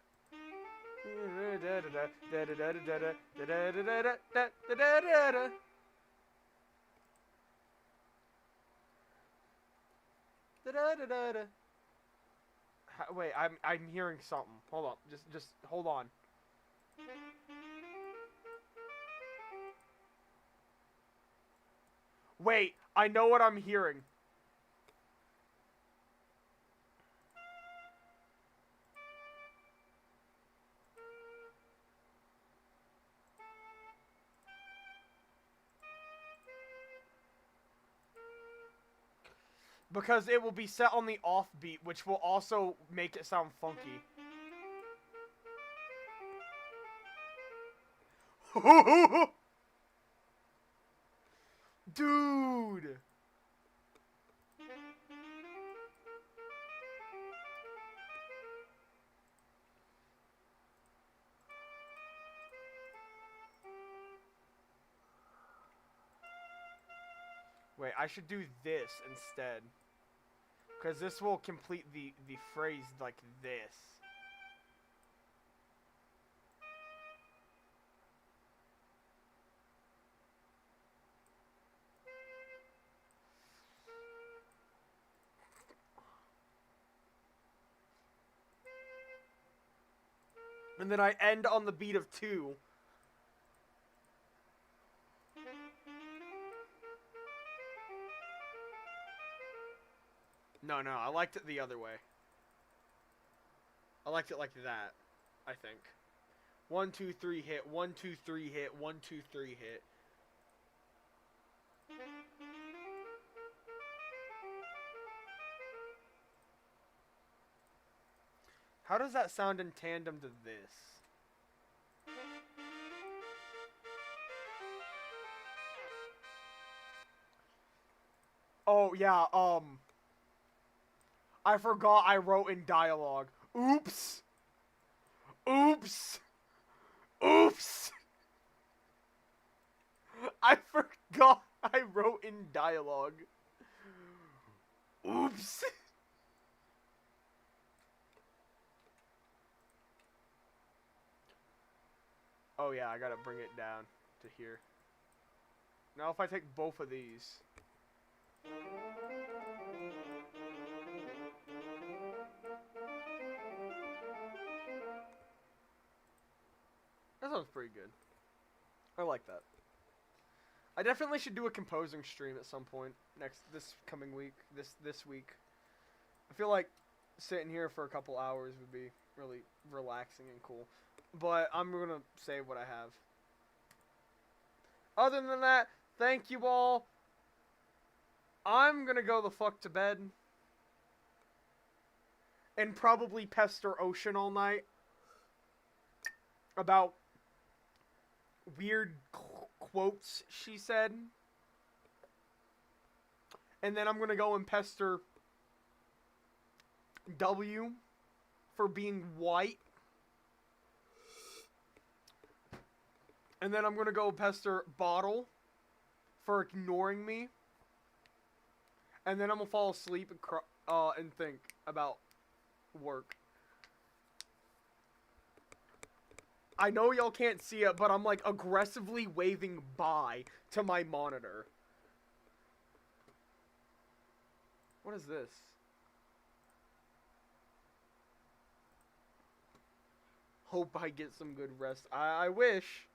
Wait, I'm hearing something. Hold on. Just hold on. Wait, I know what I'm hearing. Because it will be set on the offbeat, which will also make it sound funky. Dude! Wait, I should do this instead. Because this will complete the phrase like this. And then I end on the beat of 2. No, I liked it the other way. I liked it like that, I think. 1, 2, 3 hit, 1, 2, 3 hit, 1, 2, 3 hit. How does that sound in tandem to this? Oh, yeah, I forgot I wrote in dialogue. Oops! Oops! Oops! I forgot I wrote in dialogue. Oops! Oh yeah, I gotta bring it down to here. Now if I take both of these... That sounds pretty good. I like that. I definitely should do a composing stream at some point this coming week, this week. I feel like sitting here for a couple hours would be really relaxing and cool. But I'm gonna say what I have. Other than that, thank you all. I'm gonna go the fuck to bed. And probably pester Ocean all night about weird quotes she said. And then I'm gonna go and pester W for being white. And then I'm gonna go pester Bottle for ignoring me. And then I'm gonna fall asleep and think about work. I know y'all can't see it, but I'm like aggressively waving bye to my monitor. What is this? Hope I get some good rest. I wish.